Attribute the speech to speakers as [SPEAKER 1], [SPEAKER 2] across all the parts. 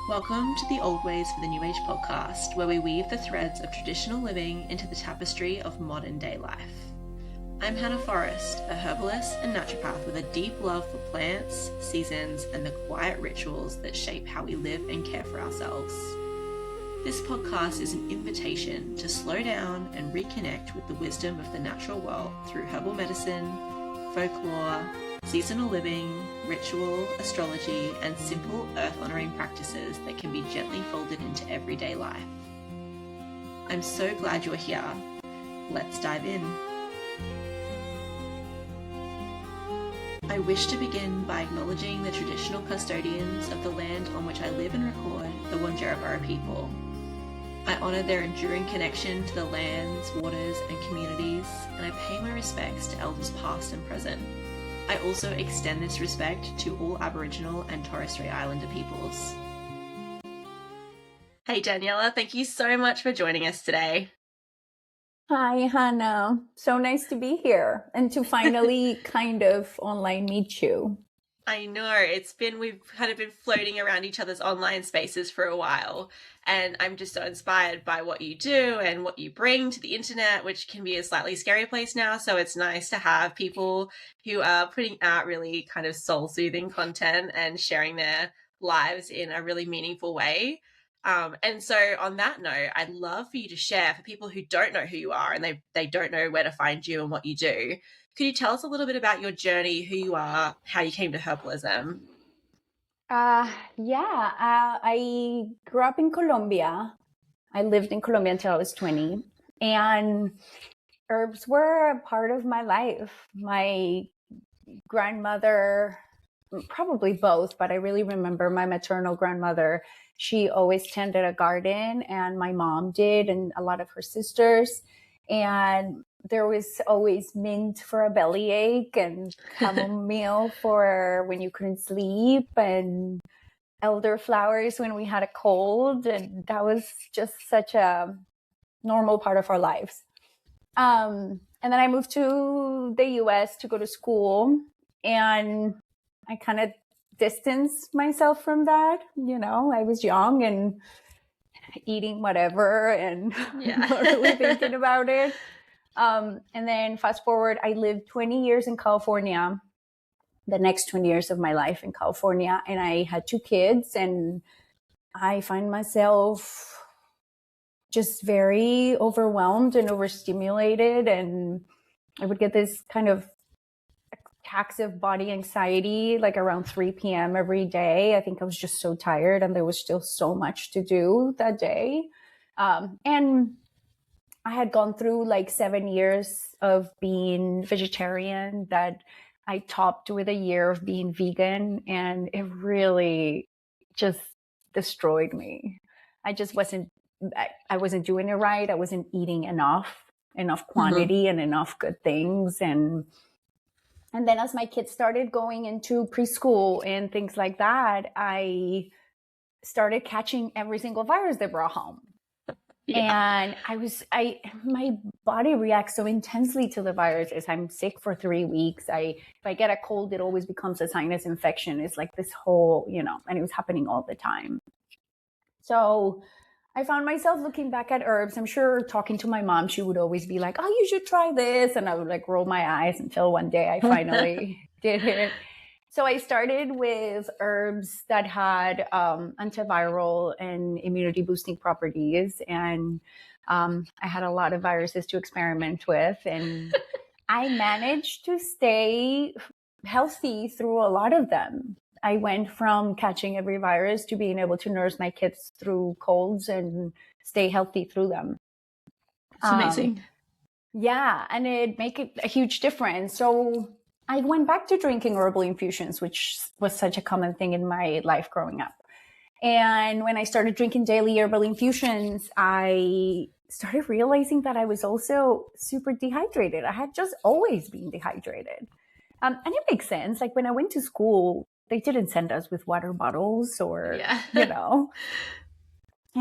[SPEAKER 1] Welcome to the Old Ways for the New Age podcast, where we weave the threads of traditional living into the tapestry of modern day life. I'm Hannah Forrest, a herbalist and naturopath with a deep love for plants, seasons, and the quiet rituals that shape how we live and care for ourselves. This podcast is an invitation to slow down and reconnect with the wisdom of the natural world through herbal medicine, folklore, seasonal living, ritual, astrology, and simple earth-honoring practices that can be gently folded into everyday life. I'm so glad you're here. Let's dive in. I wish to begin by acknowledging the traditional custodians of the land on which I live and record, the Wurundjeri people. I honour their enduring connection to the lands, waters, and communities, and I pay my respects to elders past and present. I also extend this respect to all Aboriginal and Torres Strait Islander peoples. Hey Daniela, thank you so much for joining us today.
[SPEAKER 2] Hi, Hannah. So nice to be here and to finally kind of online meet you.
[SPEAKER 1] I know, we've kind of been floating around each other's online spaces for a while, and I'm just so inspired by what you do and what you bring to the internet, which can be a slightly scary place now. So it's nice to have people who are putting out really kind of soul-soothing content and sharing their lives in a really meaningful way. And so on that note, I'd love for you to share for people who don't know who you are and they don't know where to find you and what you do. Could you tell us a little bit about your journey, who you are, how you came to herbalism?
[SPEAKER 2] I grew up in Colombia. I lived in Colombia until I was 20. And herbs were a part of my life. My grandmother, probably both, but I really remember my maternal grandmother. She always tended a garden, and my mom did, and a lot of her sisters. And there was always mint for a bellyache and chamomile for when you couldn't sleep and elderflowers when we had a cold. And that was just such a normal part of our lives. And then I moved to the US to go to school, and I kind of distanced myself from that. You know, I was young and eating whatever and not really thinking about it. And then fast forward, I lived 20 years in California, the next 20 years of my life in California. And I had 2 kids, and I find myself just very overwhelmed and overstimulated. And I would get this kind of attacks of body anxiety, like around 3 p.m. every day. I think I was just so tired, and there was still so much to do that day. And I had gone through like 7 years of being vegetarian that I topped with a year of being vegan, and it really just destroyed me. I wasn't doing it right. I wasn't eating enough quantity and enough good things. And then as my kids started going into preschool and things like that, I started catching every single virus they brought home. Yeah. And my body reacts so intensely to the viruses. I'm sick for 3 weeks. If I get a cold, it always becomes a sinus infection. It's like this whole, and it was happening all the time. So I found myself looking back at herbs. I'm sure talking to my mom, she would always be like, oh, you should try this. And I would like roll my eyes until one day I finally did it. So I started with herbs that had antiviral and immunity boosting properties. And I had a lot of viruses to experiment with. And I managed to stay healthy through a lot of them. I went from catching every virus to being able to nurse my kids through colds and stay healthy through them.
[SPEAKER 1] It's amazing.
[SPEAKER 2] Yeah, and it made a huge difference. So I went back to drinking herbal infusions, which was such a common thing in my life growing up. And when I started drinking daily herbal infusions, I started realizing that I was also super dehydrated. I had just always been dehydrated. And it makes sense. Like when I went to school, they didn't send us with water bottles or, and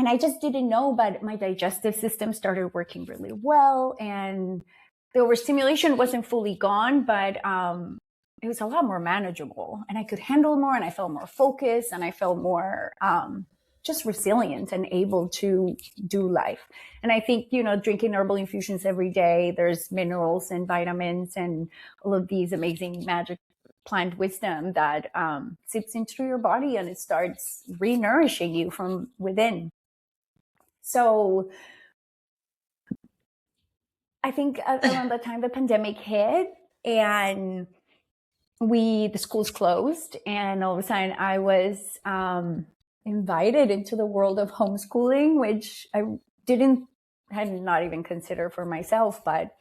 [SPEAKER 2] I just didn't know, but my digestive system started working really well. And the overstimulation wasn't fully gone, but it was a lot more manageable, and I could handle more, and I felt more focused, and I felt more just resilient and able to do life. And I think, drinking herbal infusions every day, there's minerals and vitamins and all of these amazing magic plant wisdom that seeps into your body, and it starts re-nourishing you from within. So I think around the time the pandemic hit and the schools closed, and all of a sudden I was invited into the world of homeschooling, which I had not even considered for myself. But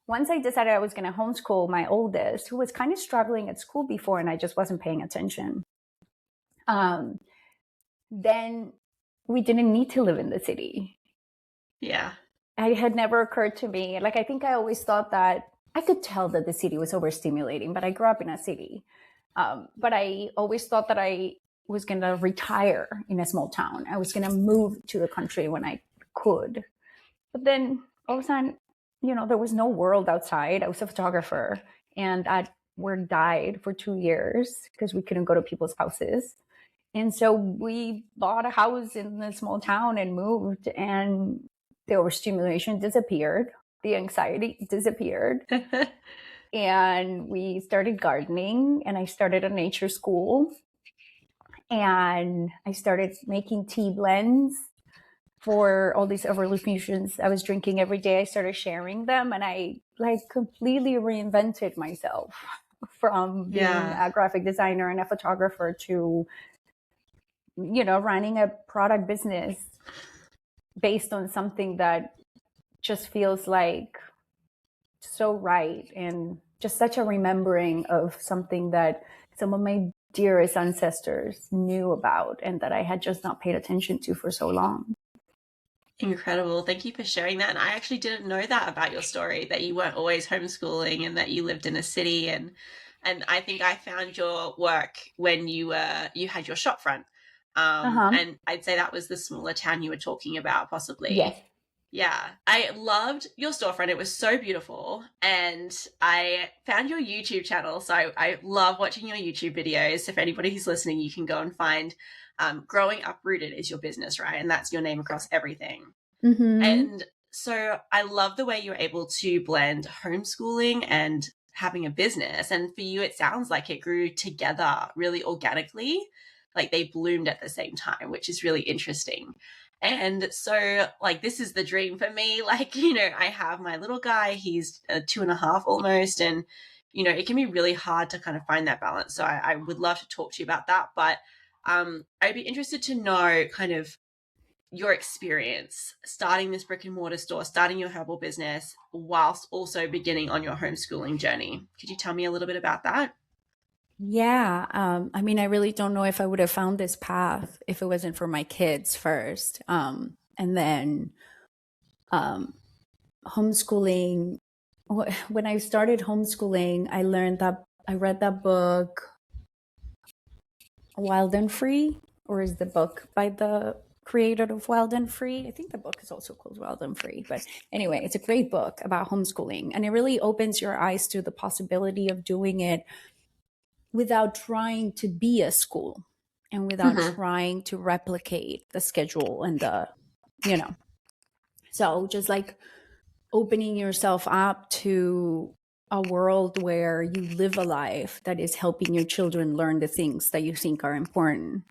[SPEAKER 2] once I decided I was going to homeschool my oldest, who was kind of struggling at school before, and I just wasn't paying attention, then we didn't need to live in the city.
[SPEAKER 1] Yeah.
[SPEAKER 2] It had never occurred to me. Like, I think I always thought that I could tell that the city was overstimulating, but I grew up in a city. But I always thought that I was going to retire in a small town. I was going to move to the country when I could. But then all of a sudden, there was no world outside. I was a photographer, and that work died for 2 years because we couldn't go to people's houses. And so we bought a house in a small town and moved, and the overstimulation disappeared. The anxiety disappeared. And we started gardening, and I started a nature school, and I started making tea blends for all these herbal infusions I was drinking every day. I started sharing them, and I completely reinvented myself from being a graphic designer and a photographer to, running a product business based on something that just feels like so right, and just such a remembering of something that some of my dearest ancestors knew about and that I had just not paid attention to for so long.
[SPEAKER 1] Incredible. Thank you for sharing that. And I actually didn't know that about your story, that you weren't always homeschooling and that you lived in a city. And I think I found your work when you had your shop front. And I'd say that was the smaller town you were talking about, possibly.
[SPEAKER 2] Yes.
[SPEAKER 1] Yeah, I loved your storefront. It was so beautiful. And I found your YouTube channel. So I love watching your YouTube videos. If anybody who's listening, you can go and find Growing Uprooted is your business, right? And that's your name across everything.
[SPEAKER 2] Mm-hmm.
[SPEAKER 1] And so I love the way you're able to blend homeschooling and having a business. And for you, it sounds like it grew together really organically, like they bloomed at the same time, which is really interesting. And so, this is the dream for me. I have my little guy, he's 2.5 almost. And, it can be really hard to kind of find that balance. So I would love to talk to you about that. But I'd be interested to know kind of your experience starting this brick and mortar store, starting your herbal business, whilst also beginning on your homeschooling journey. Could you tell me a little bit about that?
[SPEAKER 2] Yeah. I really don't know if I would have found this path if it wasn't for my kids first. And then homeschooling. When I started homeschooling, I read that book, Wild and Free, or is the book by the creator of Wild and Free? I think the book is also called Wild and Free. But anyway, it's a great book about homeschooling. And it really opens your eyes to the possibility of doing it without trying to be a school and without trying to replicate the schedule and so just opening yourself up to a world where you live a life that is helping your children learn the things that you think are important.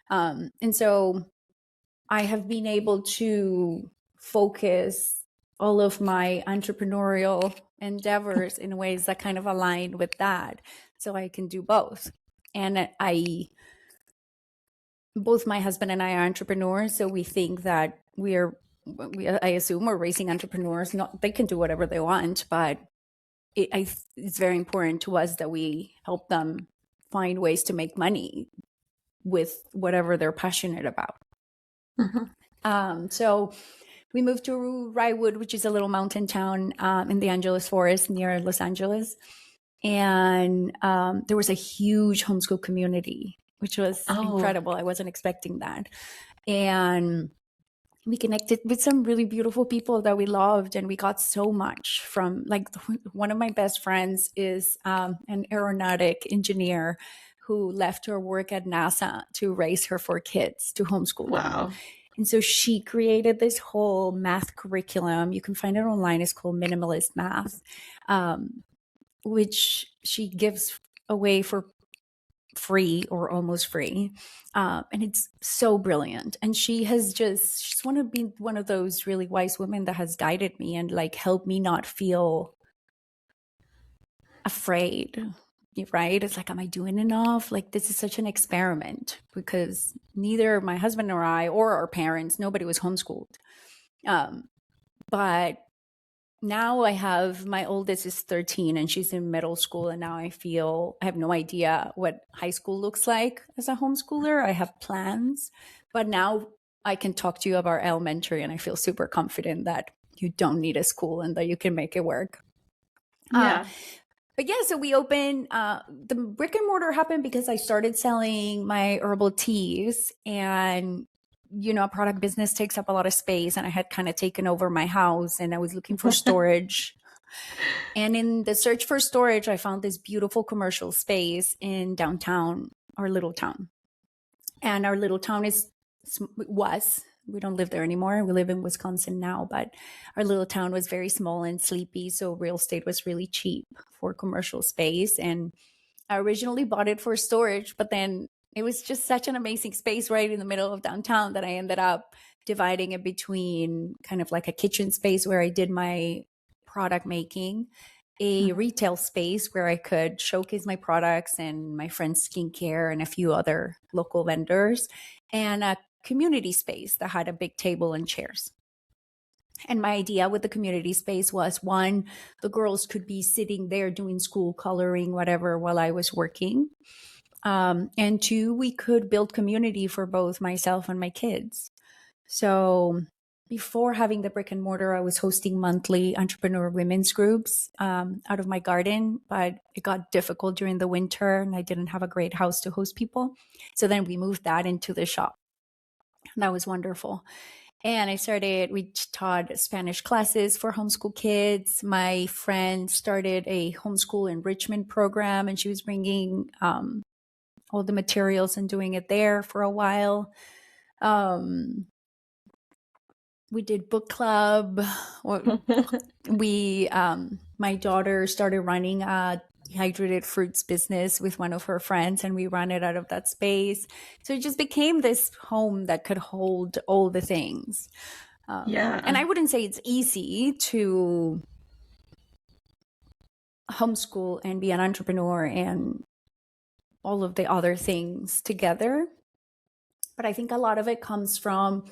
[SPEAKER 2] And so I have been able to focus all of my entrepreneurial endeavors in ways that kind of align with that. So I can do both. And both my husband and I are entrepreneurs. So we think that I assume we're raising entrepreneurs. They can do whatever they want, but it's very important to us that we help them find ways to make money with whatever they're passionate about. So we moved to Rywood, which is a little mountain town in the Angeles Forest near Los Angeles. And there was a huge homeschool community, which was incredible. I wasn't expecting that. And we connected with some really beautiful people that we loved, and we got so much from one of my best friends is an aeronautic engineer who left her work at NASA to raise her 4 kids, to homeschool them.
[SPEAKER 1] Wow.
[SPEAKER 2] And so she created this whole math curriculum. You can find it online. It's called Minimalist Math, which she gives away for free or almost free. And it's so brilliant. And she's one of those really wise women that has guided me and like helped me not feel afraid, right? It's like, am I doing enough? Like, this is such an experiment, because neither my husband or I or our parents, nobody was homeschooled. But now I have, my oldest is 13 and she's in middle school. And now I have no idea what high school looks like as a homeschooler. I have plans, but now I can talk to you about elementary, and I feel super confident that you don't need a school and that you can make it work.
[SPEAKER 1] Yeah.
[SPEAKER 2] But yeah, so we opened, the brick and mortar happened because I started selling my herbal teas, and, a product business takes up a lot of space, and I had kind of taken over my house and I was looking for storage. And in the search for storage, I found this beautiful commercial space in downtown, our little town. And our little town we don't live there anymore. We live in Wisconsin now, but our little town was very small and sleepy. So real estate was really cheap for commercial space. And I originally bought it for storage, but then it was just such an amazing space right in the middle of downtown that I ended up dividing it between kind of like a kitchen space where I did my product making, a retail space where I could showcase my products and my friend's skincare and a few other local vendors, and a community space that had a big table and chairs. And my idea with the community space was, one, the girls could be sitting there doing school, coloring, whatever, while I was working. And two, we could build community for both myself and my kids. So before having the brick and mortar, I was hosting monthly entrepreneur women's groups out of my garden, but it got difficult during the winter and I didn't have a great house to host people. So then we moved that into the shop. That was wonderful. And we taught Spanish classes for homeschool kids. My friend started a homeschool enrichment program, and she was bringing all the materials and doing it there for a while. We did book club. My daughter started running a dehydrated fruits business with one of her friends, and we ran it out of that space. So it just became this home that could hold all the things. And I wouldn't say it's easy to homeschool and be an entrepreneur and all of the other things together. But I think a lot of it comes from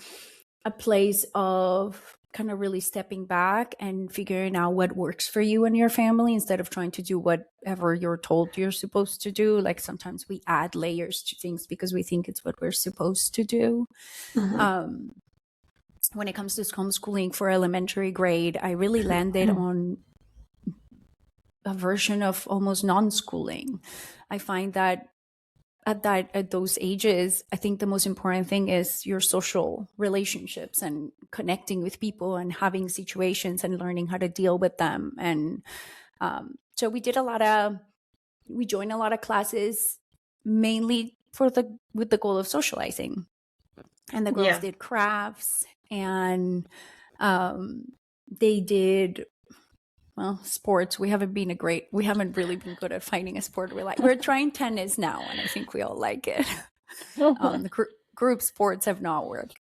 [SPEAKER 2] a place of kind of really stepping back and figuring out what works for you and your family instead of trying to do whatever you're told you're supposed to do. Like sometimes we add layers to things because we think it's what we're supposed to do. When it comes to homeschooling for elementary grade, I really landed on a version of almost non-schooling. I find that at those ages, I think the most important thing is your social relationships and connecting with people and having situations and learning how to deal with them. And so we joined a lot of classes mainly with the goal of socializing. And the girls did crafts, and they did sports. We haven't really been good at finding a sport we like. We're trying tennis now, and I think we all like it. The group sports have not worked.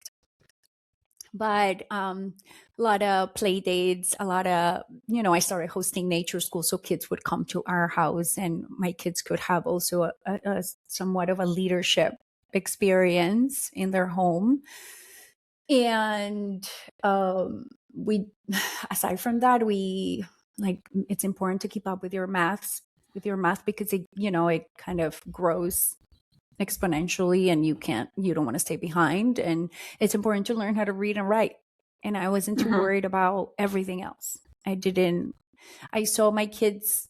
[SPEAKER 2] But a lot of play dates, a lot of, I started hosting nature school, so kids would come to our house, and my kids could have also a somewhat of a leadership experience in their home. And aside from that, it's important to keep up with your math because it kind of grows exponentially, and you don't want to stay behind. And it's important to learn how to read and write. And I wasn't too worried about everything else. I saw my kids,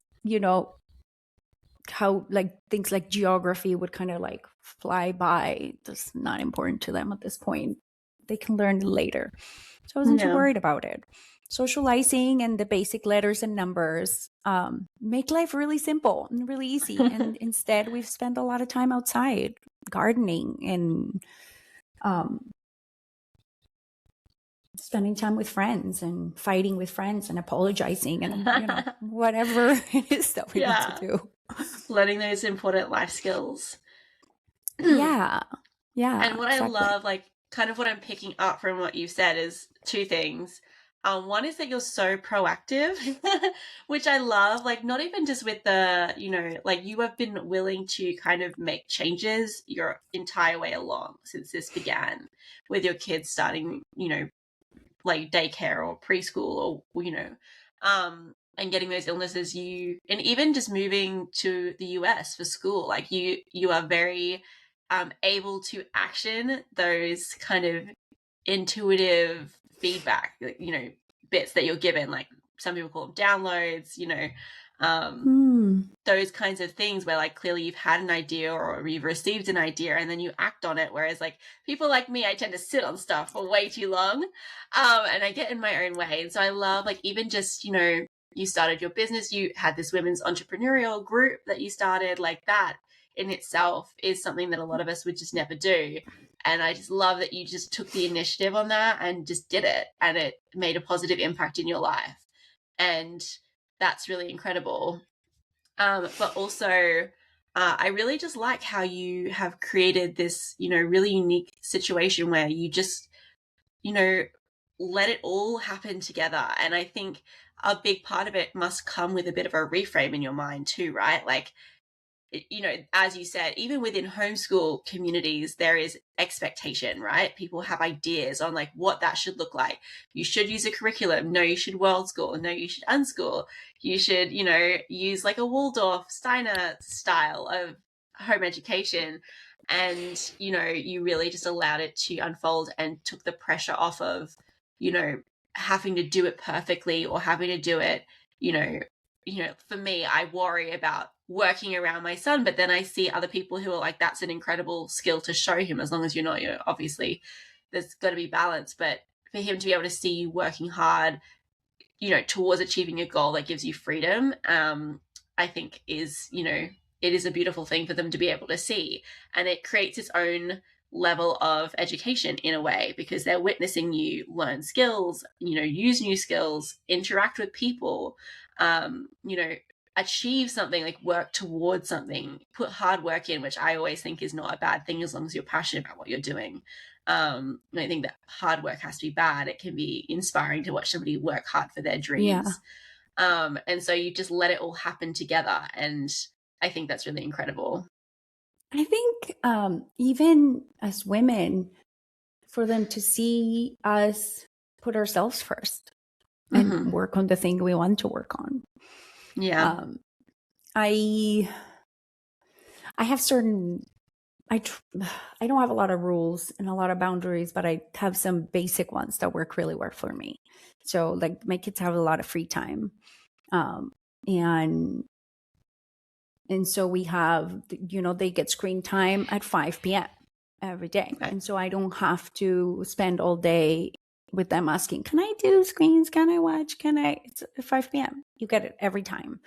[SPEAKER 2] how things like geography would kind of fly by. That's not important to them at this point. They can learn later. So I wasn't too worried about it. socializing and the basic letters and numbers make life really simple and really easy. And instead, we've spent a lot of time outside gardening and spending time with friends and fighting with friends and apologizing and whatever it is that we need to do.
[SPEAKER 1] Learning those important life skills.
[SPEAKER 2] Yeah.
[SPEAKER 1] And what
[SPEAKER 2] exactly.
[SPEAKER 1] I love, like, kind of what I'm picking up from what you've said is two things. One is that you're so proactive, which I love, like, not even just with the, like, you have been willing to kind of make changes your entire way along since this began with your kids starting, like daycare or preschool or, and getting those illnesses, and even just moving to the US for school, like you are very able to action those kind of intuitive feedback, bits that you're given, like some people call them downloads, those kinds of things where like clearly you've had an idea or you've received an idea and then you act on it. Whereas like people like me, I tend to sit on stuff for way too long, and I get in my own way. And so I love, like, even just, you started your business, you had this women's entrepreneurial group that you started, like that in itself is something that a lot of us would just never do. And I just love that you just took the initiative on that and just did it, and it made a positive impact in your life. And that's really incredible. But also, I really just like how you have created this, really unique situation where you just, let it all happen together. And I think a big part of it must come with a bit of a reframe in your mind too, right? Like, as you said, even within homeschool communities, there is expectation, right? People have ideas on like what that should look like. You should use a curriculum. No, you should world school. No, you should unschool. You should, use like a Waldorf Steiner style of home education. And, you really just allowed it to unfold and took the pressure off of, having to do it perfectly or having to do it, for me, I worry about working around my son, but then I see other people who are like, that's an incredible skill to show him, as long as you're not, obviously there's got to be balance, but for him to be able to see you working hard, towards achieving a goal that gives you freedom, I think is, it is a beautiful thing for them to be able to see. And it creates its own level of education in a way, because they're witnessing you learn skills, use new skills, interact with people, achieve something, like work towards something, put hard work in, which I always think is not a bad thing as long as you're passionate about what you're doing. I think that hard work has to be bad. It can be inspiring to watch somebody work hard for their dreams. And so you just let it all happen together. And I think that's really incredible.
[SPEAKER 2] I think even as women, for them to see us put ourselves first and work on the thing we want to work on.
[SPEAKER 1] Yeah.
[SPEAKER 2] I have certain, I don't have a lot of rules and a lot of boundaries, but I have some basic ones that really work for me. So like my kids have a lot of free time. And so we have, they get screen time at 5 p.m. every day.
[SPEAKER 1] Right.
[SPEAKER 2] And so I don't have to spend all day with them asking, can I do screens? Can I watch? It's at 5 p.m. You get it every time.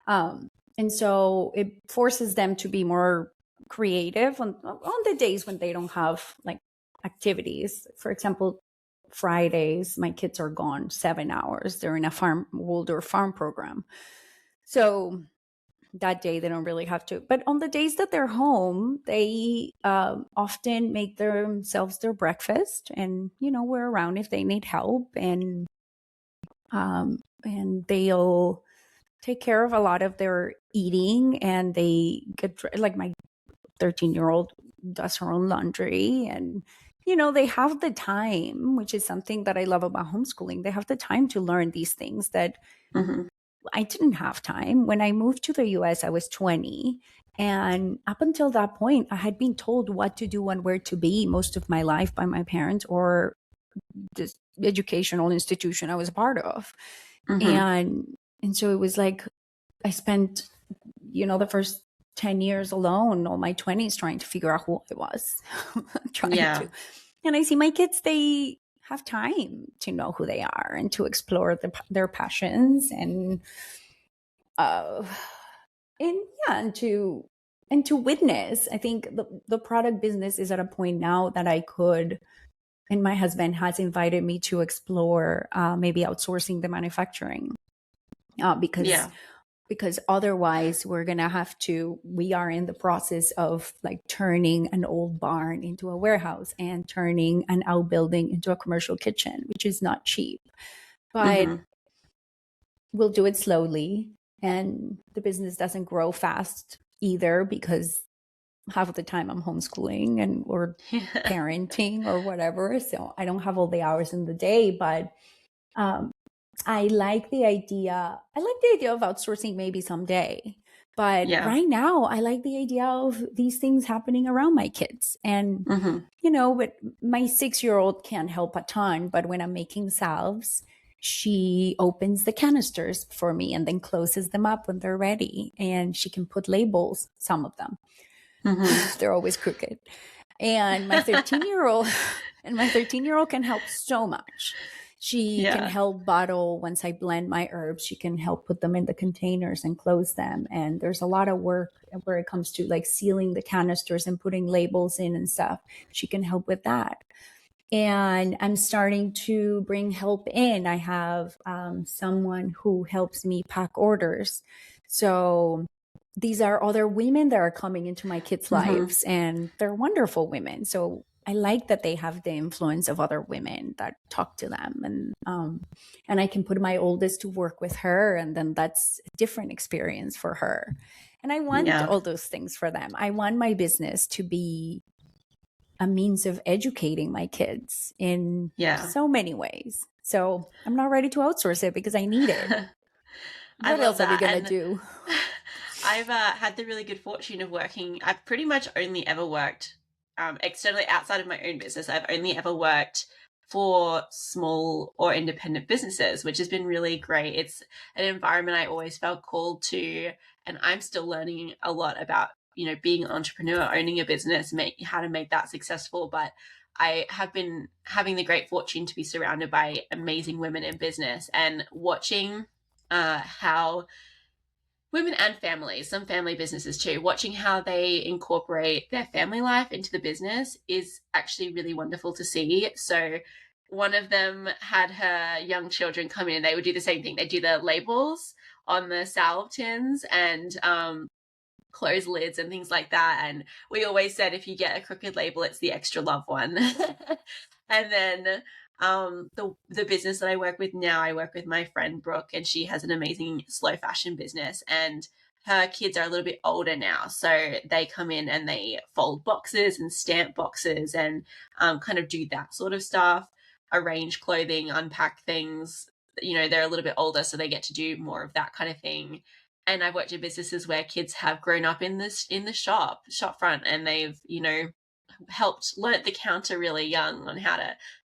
[SPEAKER 2] And so it forces them to be more creative on the days when they don't have like activities. For example, Fridays, my kids are gone 7 hours. They're in a Waldorf farm program. So that day they don't really have to. But on the days that they're home, they often make themselves their breakfast, and we're around if they need help, and they'll take care of a lot of their eating, and they get, like, my 13-year-old does her own laundry, and they have the time, which is something that I love about homeschooling. They have the time to learn these things that I didn't have time. When I moved to the US, I was 20. And up until that point, I had been told what to do and where to be most of my life by my parents or this educational institution I was a part of. And so it was like I spent, the first 10 years alone, all my 20s, trying to figure out who I was. And I see my kids, they have time to know who they are and to explore their passions and uh and to witness. I think the product business is at a point now that I could, and my husband has invited me to explore maybe outsourcing the manufacturing because otherwise we are in the process of like turning an old barn into a warehouse and turning an outbuilding into a commercial kitchen, which is not cheap, but we'll do it slowly. And the business doesn't grow fast either, because half of the time I'm homeschooling or parenting or whatever. So I don't have all the hours in the day, but I like the idea of outsourcing maybe someday. But right now, I like the idea of these things happening around my kids. And, but my 6-year-old can't help a ton. But when I'm making salves, she opens the canisters for me and then closes them up when they're ready. And she can put labels, some of them. They're always crooked. And my 13-year-old can help so much. She can help bottle. Once I blend my herbs, she can help put them in the containers and close them. And there's a lot of work where it comes to like sealing the canisters and putting labels in and stuff. She can help with that. And I'm starting to bring help in. I have someone who helps me pack orders. So these are other women that are coming into my kids' lives, and they're wonderful women. So I like that they have the influence of other women that talk to them, and I can put my oldest to work with her, and then that's a different experience for her. And I want all those things for them. I want my business to be a means of educating my kids in so many ways. So I'm not ready to outsource it because I need it. What else are we going to do?
[SPEAKER 1] I've had the really good fortune of working. I've pretty much only ever worked externally outside of my own business. I've only ever worked for small or independent businesses, which has been really great. It's an environment I always felt called to, and I'm still learning a lot about, being an entrepreneur, owning a business, how to make that successful. But I have been having the great fortune to be surrounded by amazing women in business and watching how women and families, some family businesses too, watching how they incorporate their family life into the business is actually really wonderful to see. So one of them had her young children come in and they would do the same thing. They do the labels on the salve tins and close lids and things like that. And we always said, if you get a crooked label, it's the extra love one. And then the business that I work with now, I work with my friend Brooke, and she has an amazing slow fashion business, and her kids are a little bit older now. So they come in and they fold boxes and stamp boxes and kind of do that sort of stuff, arrange clothing, unpack things. They're a little bit older, so they get to do more of that kind of thing. And I've worked in businesses where kids have grown up in the shop front, and they've, helped learn the counter really young on how to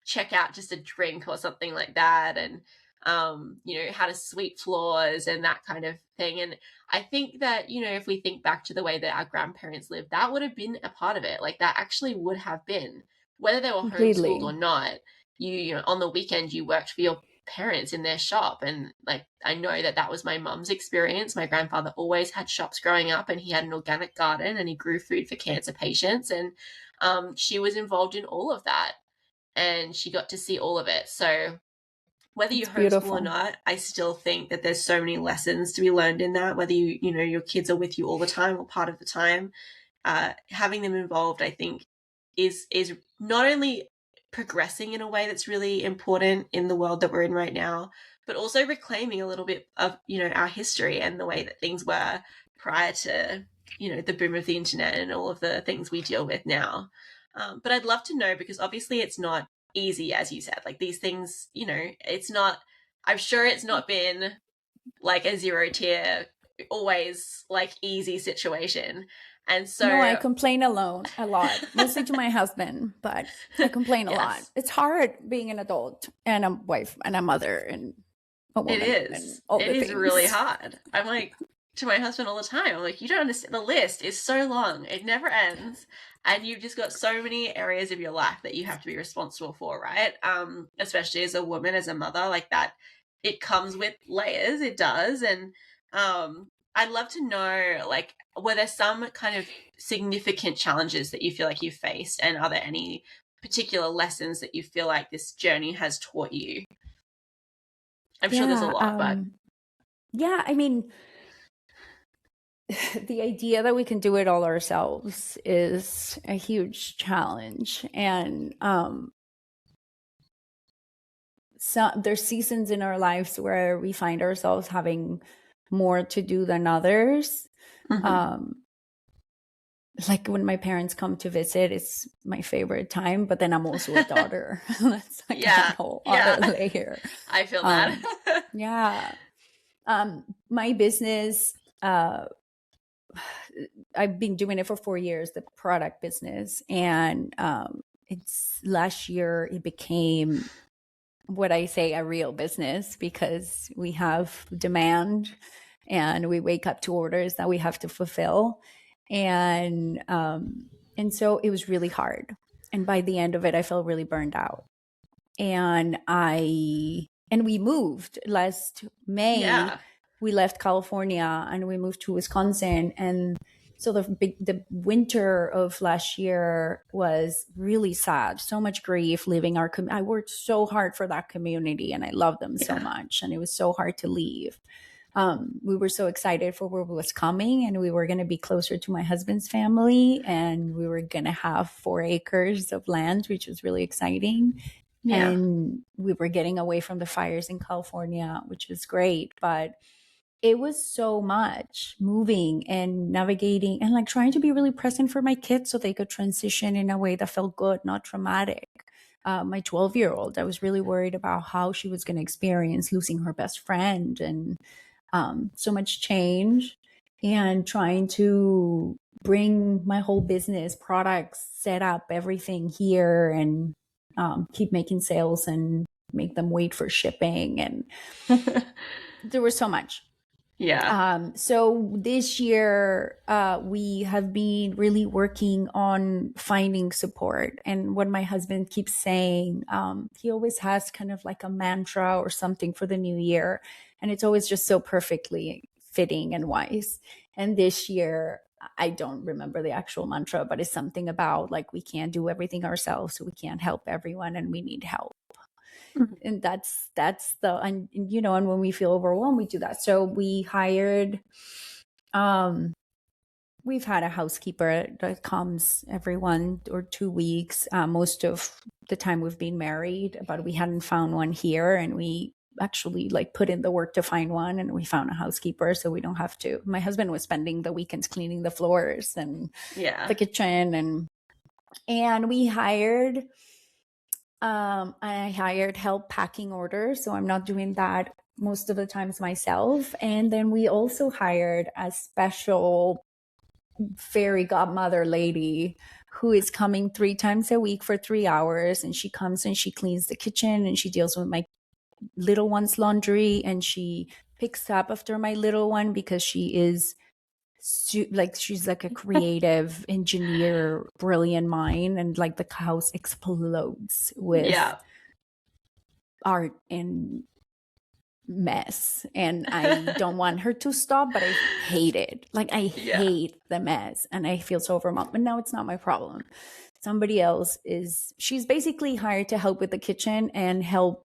[SPEAKER 1] check out just a drink or something like that, and how to sweep floors and that kind of thing. And I think that, if we think back to the way that our grandparents lived, that would have been a part of it. Like that actually would have been, whether they were homeschooled or not, on the weekend you worked for your parents in their shop. And like I know that was my mum's experience. My grandfather always had shops growing up, and he had an organic garden and he grew food for cancer patients, and she was involved in all of that, and she got to see all of it. So whether you homeschool or not, I still think that there's so many lessons to be learned in that, whether your kids are with you all the time or part of the time. Having them involved, I think, is not only progressing in a way that's really important in the world that we're in right now, but also reclaiming a little bit of, our history and the way that things were prior to, the boom of the internet and all of the things we deal with now. But I'd love to know, because obviously it's not easy, as you said, like these things, I'm sure it's not been like a zero tier, always like easy situation. And so
[SPEAKER 2] no, I complain a lot, mostly to my husband, but I complain a lot. It's hard being an adult and a wife and a mother and a woman.
[SPEAKER 1] It is really hard. I'm like to my husband all the time, I'm like, you don't understand, the list is so long, it never ends. and you've just got so many areas of your life that you have to be responsible for, right? Especially as a woman, as a mother, like that, it comes with layers, it does. And I'd love to know, like, were there some kind of significant challenges that you feel like you faced, and are there any particular lessons that you feel like this journey has taught you? I'm sure there's a lot, but
[SPEAKER 2] yeah, I mean, the idea that we can do it all ourselves is a huge challenge. And so there's seasons in our lives where we find ourselves having more to do than others. Like when my parents come to visit, it's my favorite time, but then I'm also a daughter. That's like a whole other layer.
[SPEAKER 1] I feel that.
[SPEAKER 2] Yeah. My business, I've been doing it for 4 years, the product business. And it's last year it became what I say a real business, because we have demand and we wake up to orders that we have to fulfill. And so it was really hard. And by the end of it, I felt really burned out. And we moved last May.
[SPEAKER 1] Yeah.
[SPEAKER 2] We left California and we moved to Wisconsin. And so the winter of last year was really sad. So much grief leaving our community. I worked so hard for that community and I love them so much. And it was so hard to leave. We were so excited for what was coming, and we were going to be closer to my husband's family, and we were going to have 4 acres of land, which was really exciting. Yeah. And we were getting away from the fires in California, which was great. But it was so much moving and navigating and like trying to be really present for my kids so they could transition in a way that felt good, not traumatic. My 12-year-old, I was really worried about how she was going to experience losing her best friend, and so much change, and trying to bring my whole business, products, set up everything here, and keep making sales and make them wait for shipping. And there was so much.
[SPEAKER 1] Yeah.
[SPEAKER 2] So this year, we have been really working on finding support. And what my husband keeps saying, he always has kind of like a mantra or something for the new year. And it's always just so perfectly fitting and wise. And this year, I don't remember the actual mantra, but it's something about like, we can't do everything ourselves, so we can't help everyone, and we need help. And that's the, and you know, and when we feel overwhelmed, we do that. So we hired, we've had a housekeeper that comes every 1 or 2 weeks. Most of the time we've been married, but we hadn't found one here, and we actually like put in the work to find one, and we found a housekeeper, so we don't have to. My husband was spending the weekends cleaning the floors and the kitchen, and we hired, I hired help packing orders, so I'm not doing that most of the times myself. And then we also hired a special fairy godmother lady who is coming 3 times a week for 3 hours, and she comes and she cleans the kitchen, and she deals with my little one's laundry, and she picks up after my little one, because she is like, she's like a creative engineer, brilliant mind, and like the house explodes with art and mess, and I don't want her to stop, but I hate it. Like, I hate the mess, and I feel so overwhelmed. But now it's not my problem. Somebody else is. She's basically hired to help with the kitchen and help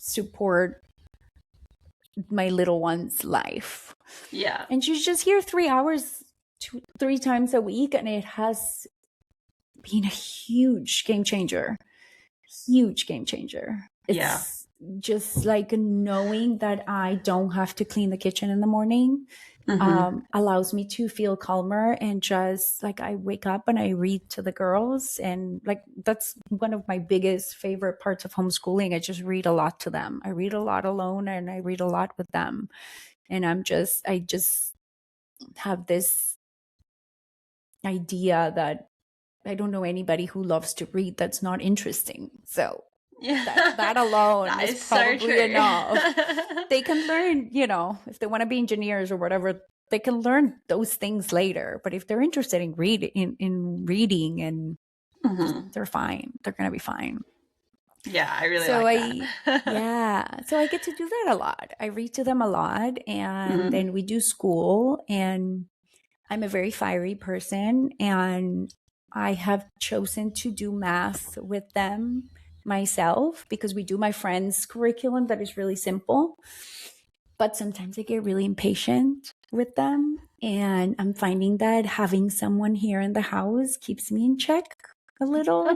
[SPEAKER 2] support my little one's life.
[SPEAKER 1] Yeah.
[SPEAKER 2] And she's just here 3 hours, 3 times a week. And it has been a huge game changer. It's just like knowing that I don't have to clean the kitchen in the morning. Allows me to feel calmer, and just like I wake up and I read to the girls, and like that's one of my biggest favorite parts of homeschooling. I just read a lot to them. I read a lot alone, and I read a lot with them, and I just have this idea that I don't know anybody who loves to read that's not interesting. So that alone
[SPEAKER 1] that
[SPEAKER 2] is probably enough. They can learn, you know, if they want to be engineers or whatever they can learn those things later. But if they're interested in reading, and they're fine. They're going to be fine.
[SPEAKER 1] Yeah, I really like that.
[SPEAKER 2] Yeah. So I get to do that a lot. I read to them a lot, and then we do school, and I'm a very fiery person, and I have chosen to do math with them myself because we do my friend's curriculum that is really simple. But sometimes I get really impatient with them. And I'm finding that having someone here in the house keeps me in check a little.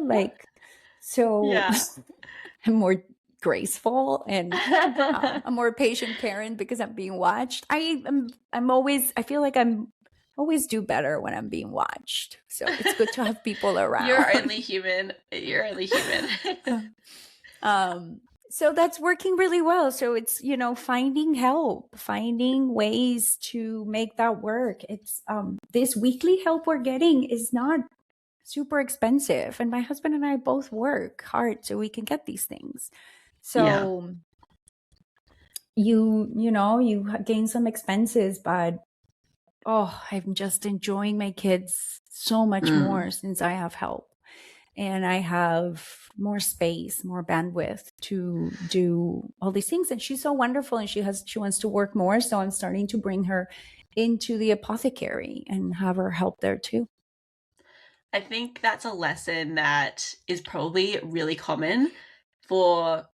[SPEAKER 2] So
[SPEAKER 1] Yeah.
[SPEAKER 2] I'm more graceful, and a more patient parent because I'm being watched. I feel like I'm always do better when I'm being watched. So it's good to have people around.
[SPEAKER 1] You're only human. You're only human.
[SPEAKER 2] So that's working really well. So it's, finding help, finding ways to make that work. It's this weekly help we're getting is not super expensive, and my husband and I both work hard so we can get these things. So you gain some expenses, but I'm just enjoying my kids so much more since I have help, and I have more space, more bandwidth to do all these things. And she's so wonderful, and she wants to work more. So I'm starting to bring her into the apothecary and have her help there too.
[SPEAKER 1] I think that's a lesson that is probably really common for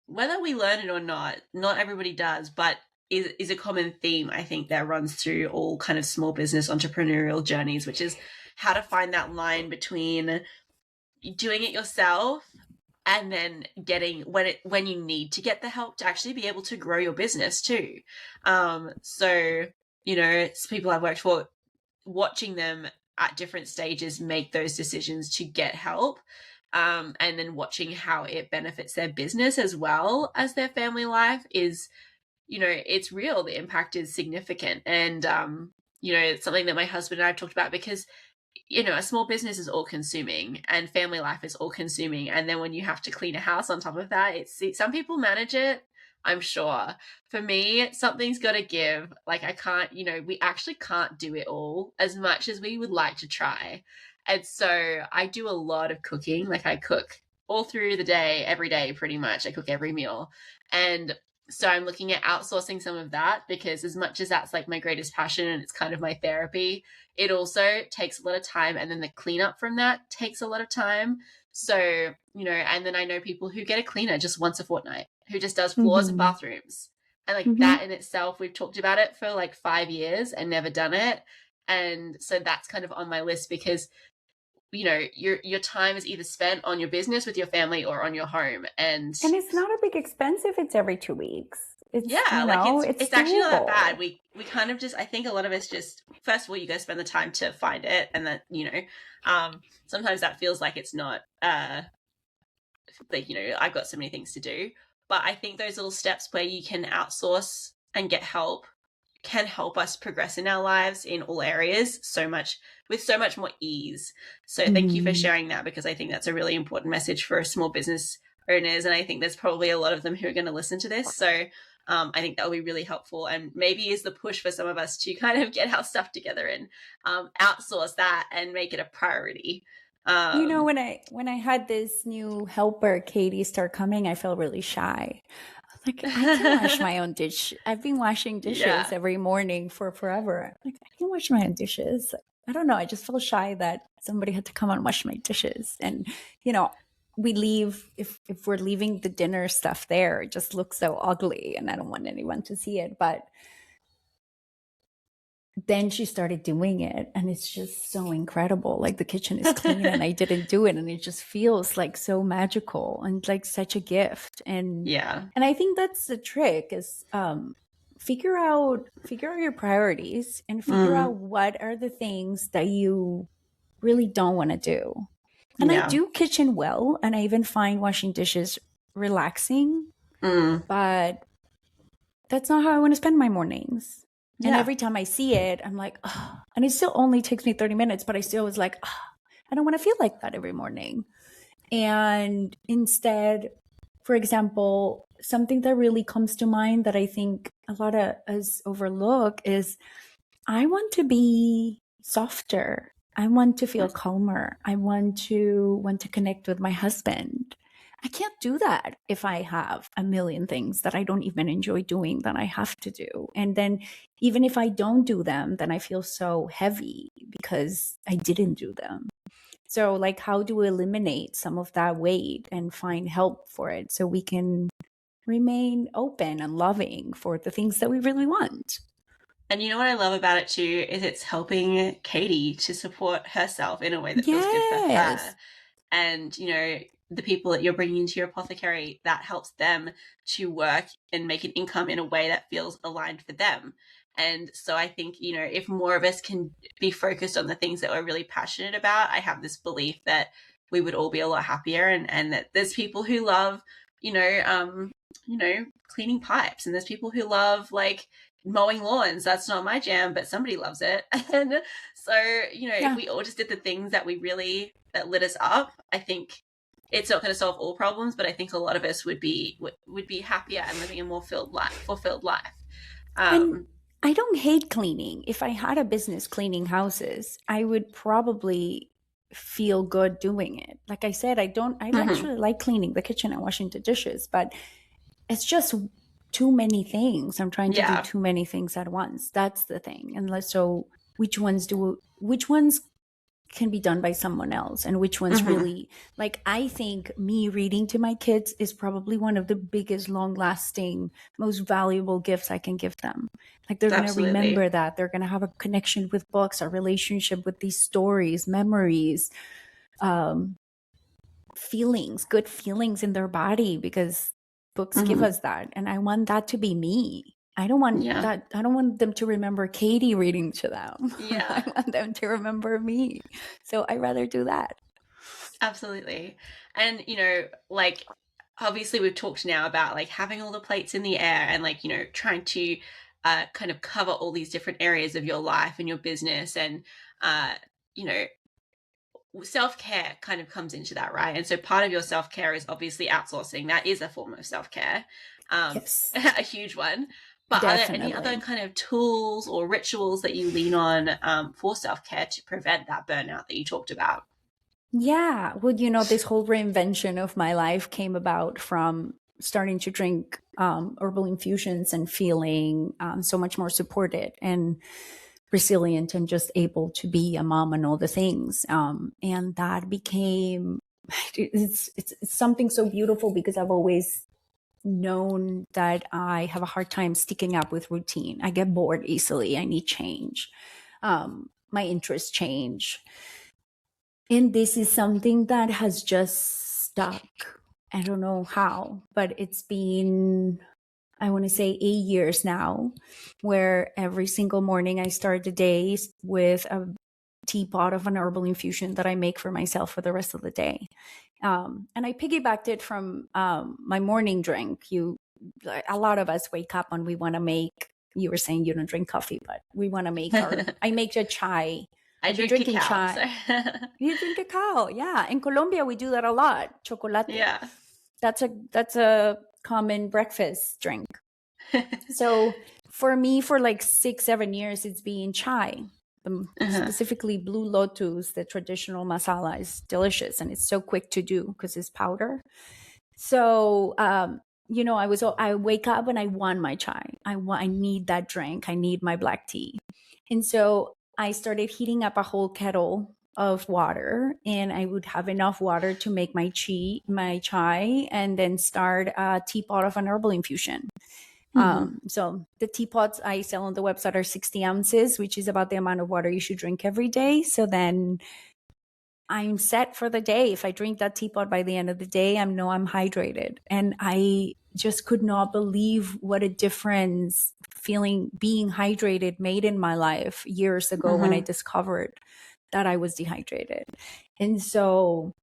[SPEAKER 1] whether we learn it or not. Not everybody does, but is a common theme, I think, that runs through all kind of small business entrepreneurial journeys, which is how to find that line between doing it yourself and then getting when you need to get the help to actually be able to grow your business too. So it's people I've worked for, watching them at different stages make those decisions to get help, and then watching how it benefits their business as well as their family life is, it's real. The impact is significant. And it's something that my husband and I have talked about, because a small business is all consuming and family life is all consuming. And then when you have to clean a house on top of that, some people manage it, I'm sure. For me, something's got to give. Like, I can't, we actually can't do it all as much as we would like to try. And so I do a lot of cooking. Like, I cook all through the day, every day, pretty much. I cook every meal. And so I'm looking at outsourcing some of that, because as much as that's like my greatest passion and it's kind of my therapy, it also takes a lot of time. And then the cleanup from that takes a lot of time. So, and then I know people who get a cleaner just once a fortnight, who just does floors and bathrooms. And like that in itself, we've talked about it for like 5 years and never done it. And so that's kind of on my list, because your time is either spent on your business with your family or on your home. And
[SPEAKER 2] it's not a big expense if it's every 2 weeks. It's
[SPEAKER 1] actually not that bad. We kind of just, I think a lot of us just, first of all, you go spend the time to find it, and then sometimes that feels like it's not like I've got so many things to do. But I think those little steps where you can outsource and get help can help us progress in our lives in all areas with so much more ease. So thank you for sharing that, because I think that's a really important message for small business owners. And I think there's probably a lot of them who are going to listen to this. So I think that will be really helpful, and maybe is the push for some of us to kind of get our stuff together and outsource that and make it a priority.
[SPEAKER 2] When I had this new helper, Katie, start coming, I felt really shy. Like, I can wash my own dish. I've been washing dishes every morning for forever. Like, I can wash my own dishes. I don't know. I just felt shy that somebody had to come and wash my dishes. And, we leave, if we're leaving the dinner stuff there, it just looks so ugly, and I don't want anyone to see it. But then she started doing it, and it's just so incredible. Like, the kitchen is clean and I didn't do it, and it just feels like so magical and like such a gift. And and I think that's the trick, is figure out your priorities and figure out what are the things that you really don't want to do. And I do kitchen well, and I even find washing dishes relaxing, but that's not how I want to spend my mornings. And every time I see it, I'm like, oh, and it still only takes me 30 minutes, but I still was like, oh, I don't want to feel like that every morning. And instead, for example, something that really comes to mind that I think a lot of us overlook is I want to be softer. I want to feel calmer. I want to connect with my husband. I can't do that if I have a million things that I don't even enjoy doing that I have to do. And then even if I don't do them, then I feel so heavy because I didn't do them. So like how do we eliminate some of that weight and find help for it so we can remain open and loving for the things that we really want?
[SPEAKER 1] And you know what I love about it too is it's helping Katie to support herself in a way that feels good for her.
[SPEAKER 2] Yes.
[SPEAKER 1] And the people that you're bringing into your apothecary, that helps them to work and make an income in a way that feels aligned for them. And so I think if more of us can be focused on the things that we're really passionate about, I have this belief that we would all be a lot happier, and that there's people who love cleaning pipes, and there's people who love like mowing lawns. That's not my jam, but somebody loves it. And so if we all just did the things that that lit us up, I think it's not going to solve all problems, but I think a lot of us would be happier and living a more fulfilled life.
[SPEAKER 2] And I don't hate cleaning. If I had a business cleaning houses, I would probably feel good doing it. Like I said, I actually like cleaning the kitchen and washing the dishes, but it's just too many things. I'm trying to do too many things at once. That's the thing. And so which ones can be done by someone else, and which ones really, like, I think me reading to my kids is probably one of the biggest, long lasting, most valuable gifts I can give them. Like they're going to remember that. They're going to have a connection with books, a relationship with these stories, memories, feelings, good feelings in their body, because books give us that. And I want that to be me. I don't want that. I don't want them to remember Katie reading to them. I want them to remember me. So I'd rather do that.
[SPEAKER 1] Absolutely. And, like, obviously we've talked now about like having all the plates in the air and like, trying to kind of cover all these different areas of your life and your business. And, self-care kind of comes into that, right? And so part of your self-care is obviously outsourcing. That is a form of self-care.
[SPEAKER 2] Yes.
[SPEAKER 1] A huge one. But Definitely. Are there any other kind of tools or rituals that you lean on for self-care to prevent that burnout that you talked about?
[SPEAKER 2] Yeah. Well, this whole reinvention of my life came about from starting to drink herbal infusions and feeling so much more supported and resilient and just able to be a mom and all the things. And that became, it's something so beautiful, because I've always known that I have a hard time sticking up with routine. I get bored easily. I need change. My interests change. And this is something that has just stuck. I don't know how, but it's been, I want to say 8 years now, where every single morning I start the day with a teapot of an herbal infusion that I make for myself for the rest of the day. And I piggybacked it from my morning drink. A lot of us wake up and we want to make, you were saying you don't drink coffee, but we want to make I make a chai.
[SPEAKER 1] I drink cacao. Chai.
[SPEAKER 2] You drink cacao, yeah. In Colombia, we do that a lot. Chocolate.
[SPEAKER 1] Yeah.
[SPEAKER 2] That's a common breakfast drink. So for me, for like 6-7 years, it's been chai. Specifically Blue Lotus, the traditional masala, is delicious, and it's so quick to do because it's powder. So I wake up and I want my chai. I need that drink. I need my black tea. And so I started heating up a whole kettle of water, and I would have enough water to make my chai, and then start a teapot of an herbal infusion. So the teapots I sell on the website are 60 ounces, which is about the amount of water you should drink every day. So then I'm set for the day. If I drink that teapot by the end of the day, I know I'm hydrated. And I just could not believe what a difference being hydrated made in my life years ago when I discovered that I was dehydrated. And so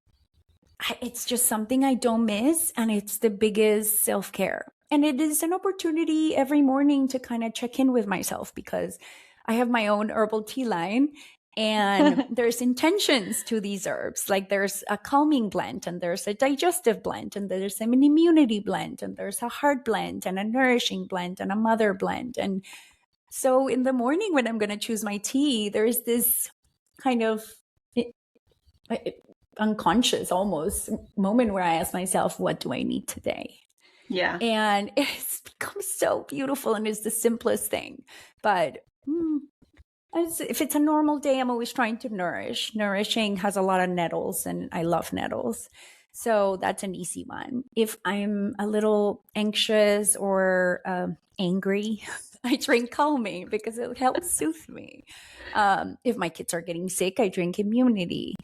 [SPEAKER 2] it's just something I don't miss. And it's the biggest self-care. And it is an opportunity every morning to kind of check in with myself, because I have my own herbal tea line, and there's intentions to these herbs. Like there's a calming blend, and there's a digestive blend, and there's an immunity blend, and there's a heart blend, and a nourishing blend, and a mother blend. And So in the morning when I'm going to choose my tea, there's this kind of unconscious almost moment where I ask myself, what do I need today?
[SPEAKER 1] Yeah.
[SPEAKER 2] And it's become so beautiful, and it's the simplest thing. But if it's a normal day, I'm always trying to nourish. Nourishing has a lot of nettles, and I love nettles. So that's an easy one. If I'm a little anxious or angry, I drink calming because it helps soothe me. If my kids are getting sick, I drink immunity.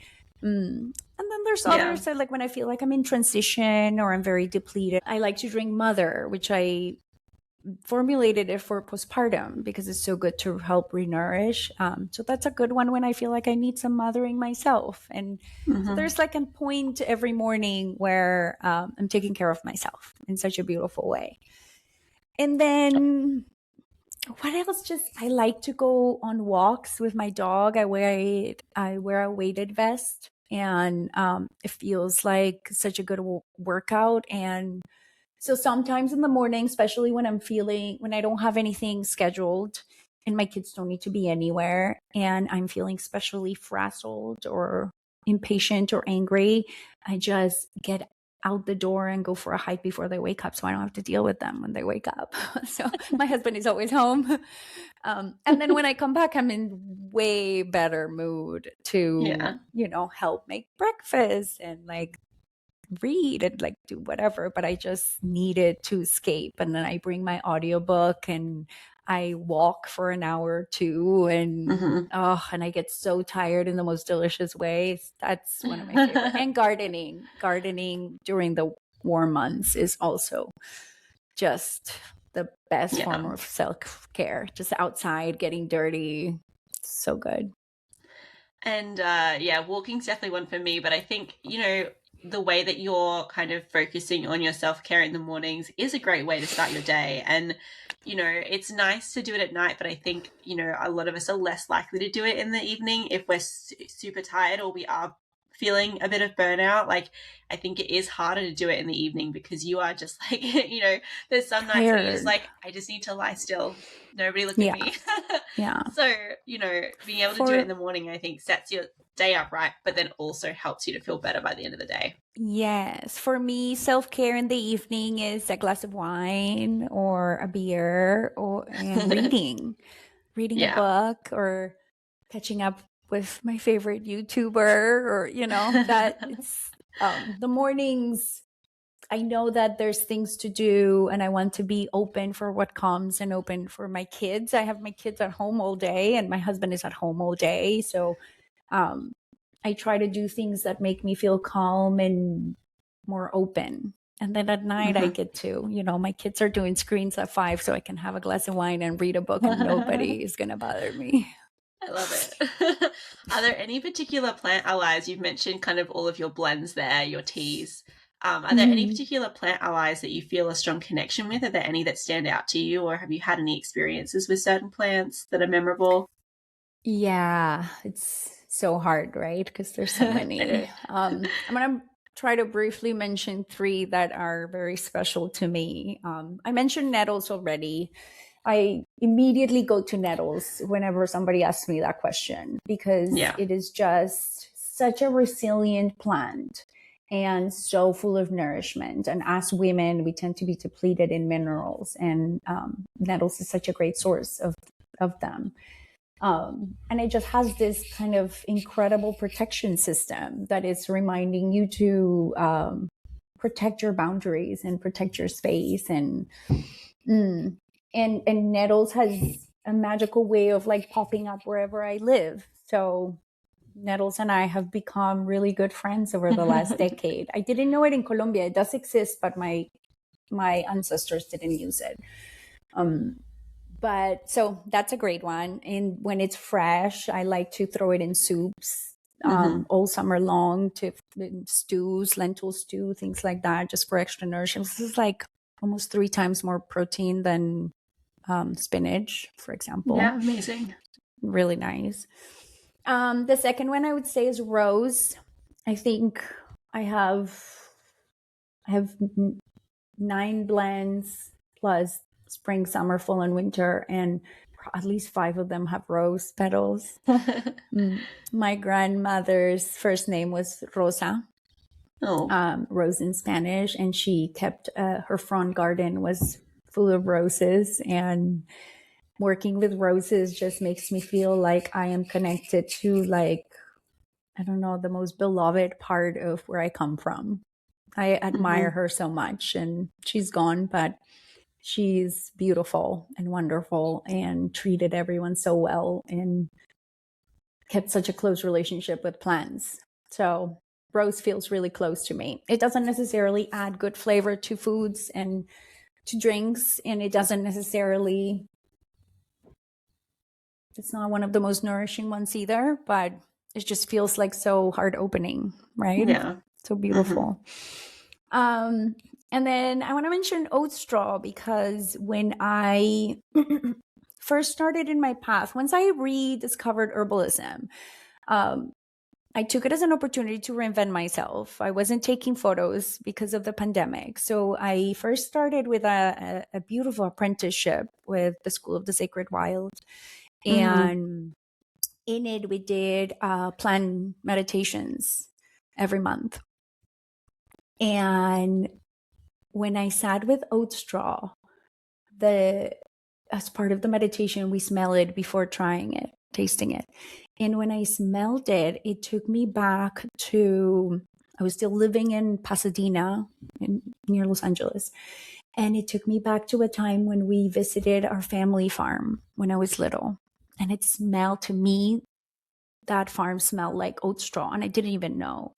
[SPEAKER 2] And then there's others that, like when I feel like I'm in transition or I'm very depleted, I like to drink Mother, which I formulated it for postpartum because it's so good to help renourish. So that's a good one when I feel like I need some mothering myself. And so there's like a point every morning where I'm taking care of myself in such a beautiful way. And then what else? Just I like to go on walks with my dog. I wear a weighted vest, and it feels like such a good workout. And so sometimes in the morning, especially when I don't have anything scheduled and my kids don't need to be anywhere, and I'm feeling especially frazzled or impatient or angry, I just get out the door and go for a hike before they wake up so I don't have to deal with them when they wake up. So my husband is always home. And then when I come back, I'm in way better mood to, help make breakfast and like read and like do whatever, but I just needed to escape. And then I bring my audiobook and I walk for an hour or two, and and I get so tired in the most delicious ways. That's one of my favorite. And gardening during the warm months is also just the best form of self-care. Just outside, getting dirty, so good.
[SPEAKER 1] And walking's definitely one for me, but I think, the way that you're kind of focusing on your self-care in the mornings is a great way to start your day. And, it's nice to do it at night, but I think, a lot of us are less likely to do it in the evening if we're super tired or we are feeling a bit of burnout. Like, I think it is harder to do it in the evening because you are just like, there's some nights where you're just like, I just need to lie still. Nobody look at me. So, being able to do it in the morning, I think sets your day up right, but then also helps you to feel better by the end of the day.
[SPEAKER 2] Yes. For me, self-care in the evening is a glass of wine or a beer and reading. Reading a book or catching up with my favorite YouTuber, or that it's the mornings. I know that there's things to do and I want to be open for what comes and open for my kids. I have my kids at home all day and my husband is at home all day. So I try to do things that make me feel calm and more open. And then at night I get to, my kids are doing screens at 5, so I can have a glass of wine and read a book and nobody is going to bother me.
[SPEAKER 1] I love it. Are there any particular plant allies? You've mentioned kind of all of your blends there, your teas. Are there any particular plant allies that you feel a strong connection with? Are there any that stand out to you, or have you had any experiences with certain plants that are memorable?
[SPEAKER 2] Yeah, it's so hard, right? Because there's so many. I'm going to try to briefly mention 3 that are very special to me. I mentioned nettles already. I immediately go to nettles whenever somebody asks me that question because it is just such a resilient plant and so full of nourishment. And as women, we tend to be depleted in minerals, and nettles is such a great source of them. And it just has this kind of incredible protection system that is reminding you to protect your boundaries and protect your space. And nettles has a magical way of like popping up wherever I live. So nettles and I have become really good friends over the last decade. I didn't know it in Colombia. It does exist, but my ancestors didn't use it. But so that's a great one. And when it's fresh, I like to throw it in soups all summer long, to stews, lentil stew, things like that, just for extra nourishment. This is like almost 3 times more protein than spinach, for example.
[SPEAKER 1] Yeah, amazing.
[SPEAKER 2] Really nice. The second one I would say is rose. I think I have 9 blends plus spring, summer, fall, and winter, and at least 5 of them have rose petals. My grandmother's first name was Rosa. Rose in Spanish, and she kept her front garden was full of roses, and working with roses just makes me feel like I am connected to, like, I don't know, the most beloved part of where I come from. I admire her so much, and she's gone, but she's beautiful and wonderful and treated everyone so well and kept such a close relationship with plants. So rose feels really close to me. It doesn't necessarily add good flavor to foods and to drinks, and it doesn't necessarily, it's not one of the most nourishing ones either, but it just feels like so heart opening, right?
[SPEAKER 1] Yeah.
[SPEAKER 2] So beautiful. And then I want to mention oat straw, because when I first started in my path, once I rediscovered herbalism, I took it as an opportunity to reinvent myself. I wasn't taking photos because of the pandemic. So I first started with a beautiful apprenticeship with the School of the Sacred Wild. And in it, we did plant meditations every month. And when I sat with oat straw, as part of the meditation, we smell it before tasting it. And when I smelled it, it took me back to, I was still living in Pasadena, near Los Angeles. And it took me back to a time when we visited our family farm when I was little. And it smelled, to me, that farm smelled like oat straw, and I didn't even know.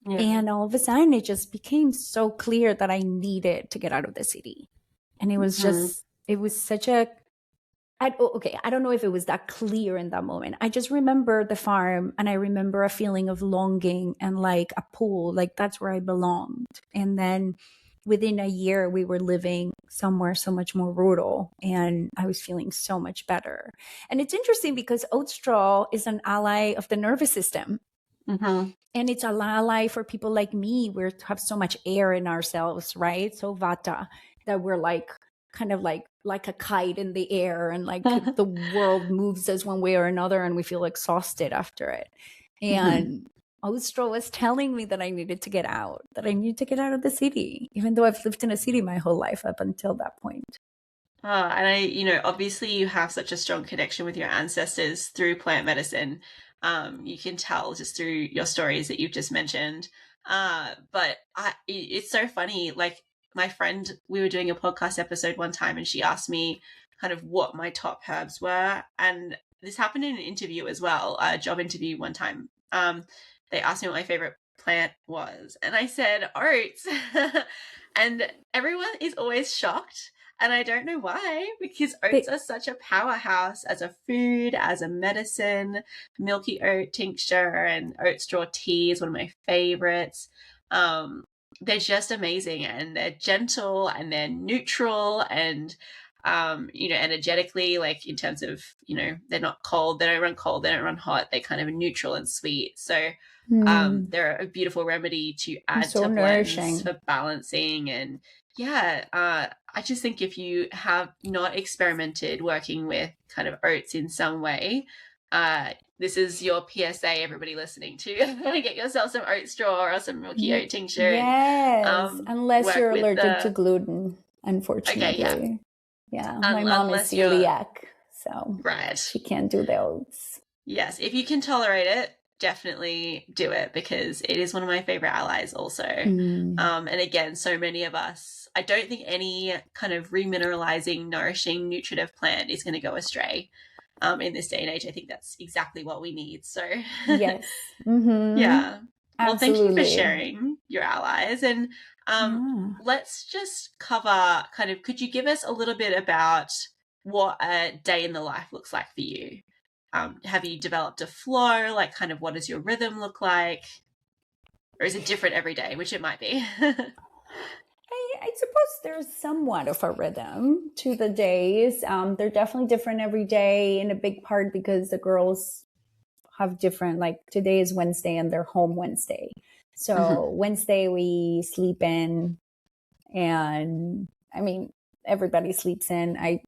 [SPEAKER 2] Yeah. And all of a sudden, it just became so clear that I needed to get out of the city. And it was just, it was such a, I don't know if it was that clear in that moment. I just remember the farm, and I remember a feeling of longing and like a pull, like that's where I belonged. And then within a year, we were living somewhere so much more rural, and I was feeling so much better. And it's interesting because oat straw is an ally of the nervous system. And it's an ally for people like me. We have so much air in ourselves, right? So vata, that we're like, kind of like a kite in the air, and like the world moves us one way or another, and we feel exhausted after it. And oat straw was telling me that I needed to get out, of the city, even though I've lived in a city my whole life up until that point.
[SPEAKER 1] And obviously you have such a strong connection with your ancestors through plant medicine. You can tell just through your stories that you've just mentioned. But it's so funny. Like, my friend, we were doing a podcast episode one time, and she asked me kind of what my top herbs were. And this happened in an interview as well, a job interview one time. They asked me what my favorite plant was, and I said oats. And everyone is always shocked. And I don't know why, because oats are such a powerhouse as a food, as a medicine. Milky oat tincture and oat straw tea is one of my favorites. They're just amazing, and they're gentle, and they're neutral, and energetically, like in terms of, they're not cold, they don't run cold, they don't run hot, they're kind of neutral and sweet. So they're a beautiful remedy to add
[SPEAKER 2] so
[SPEAKER 1] to
[SPEAKER 2] nourishing.
[SPEAKER 1] blends for balancing. And I just think if you have not experimented working with kind of oats in some way, this is your PSA, everybody listening, to get yourself some oat straw or some milky oat tincture.
[SPEAKER 2] Yes, unless you're allergic to gluten, unfortunately.
[SPEAKER 1] Okay,
[SPEAKER 2] yeah. My mom is celiac, so she can't do the oats.
[SPEAKER 1] Yes, if you can tolerate it, definitely do it, because it is one of my favorite allies also. And again, so many of us, I don't think any kind of remineralizing, nourishing, nutritive plant is going to go astray in this day and age. I think that's exactly what we need. So
[SPEAKER 2] yes.
[SPEAKER 1] Yeah. Well,
[SPEAKER 2] Absolutely.
[SPEAKER 1] Thank you for sharing your allies. And let's just cover could you give us a little bit about what a day in the life looks like for you? Have you developed a flow? Like, kind of, what does your rhythm look like? Or is it different every day, which it might be?
[SPEAKER 2] I suppose there's somewhat of a rhythm to the days. They're definitely different every day, in a big part because the girls have different, like today is Wednesday and they're home Wednesday. So Wednesday we sleep in, and I mean, everybody sleeps in.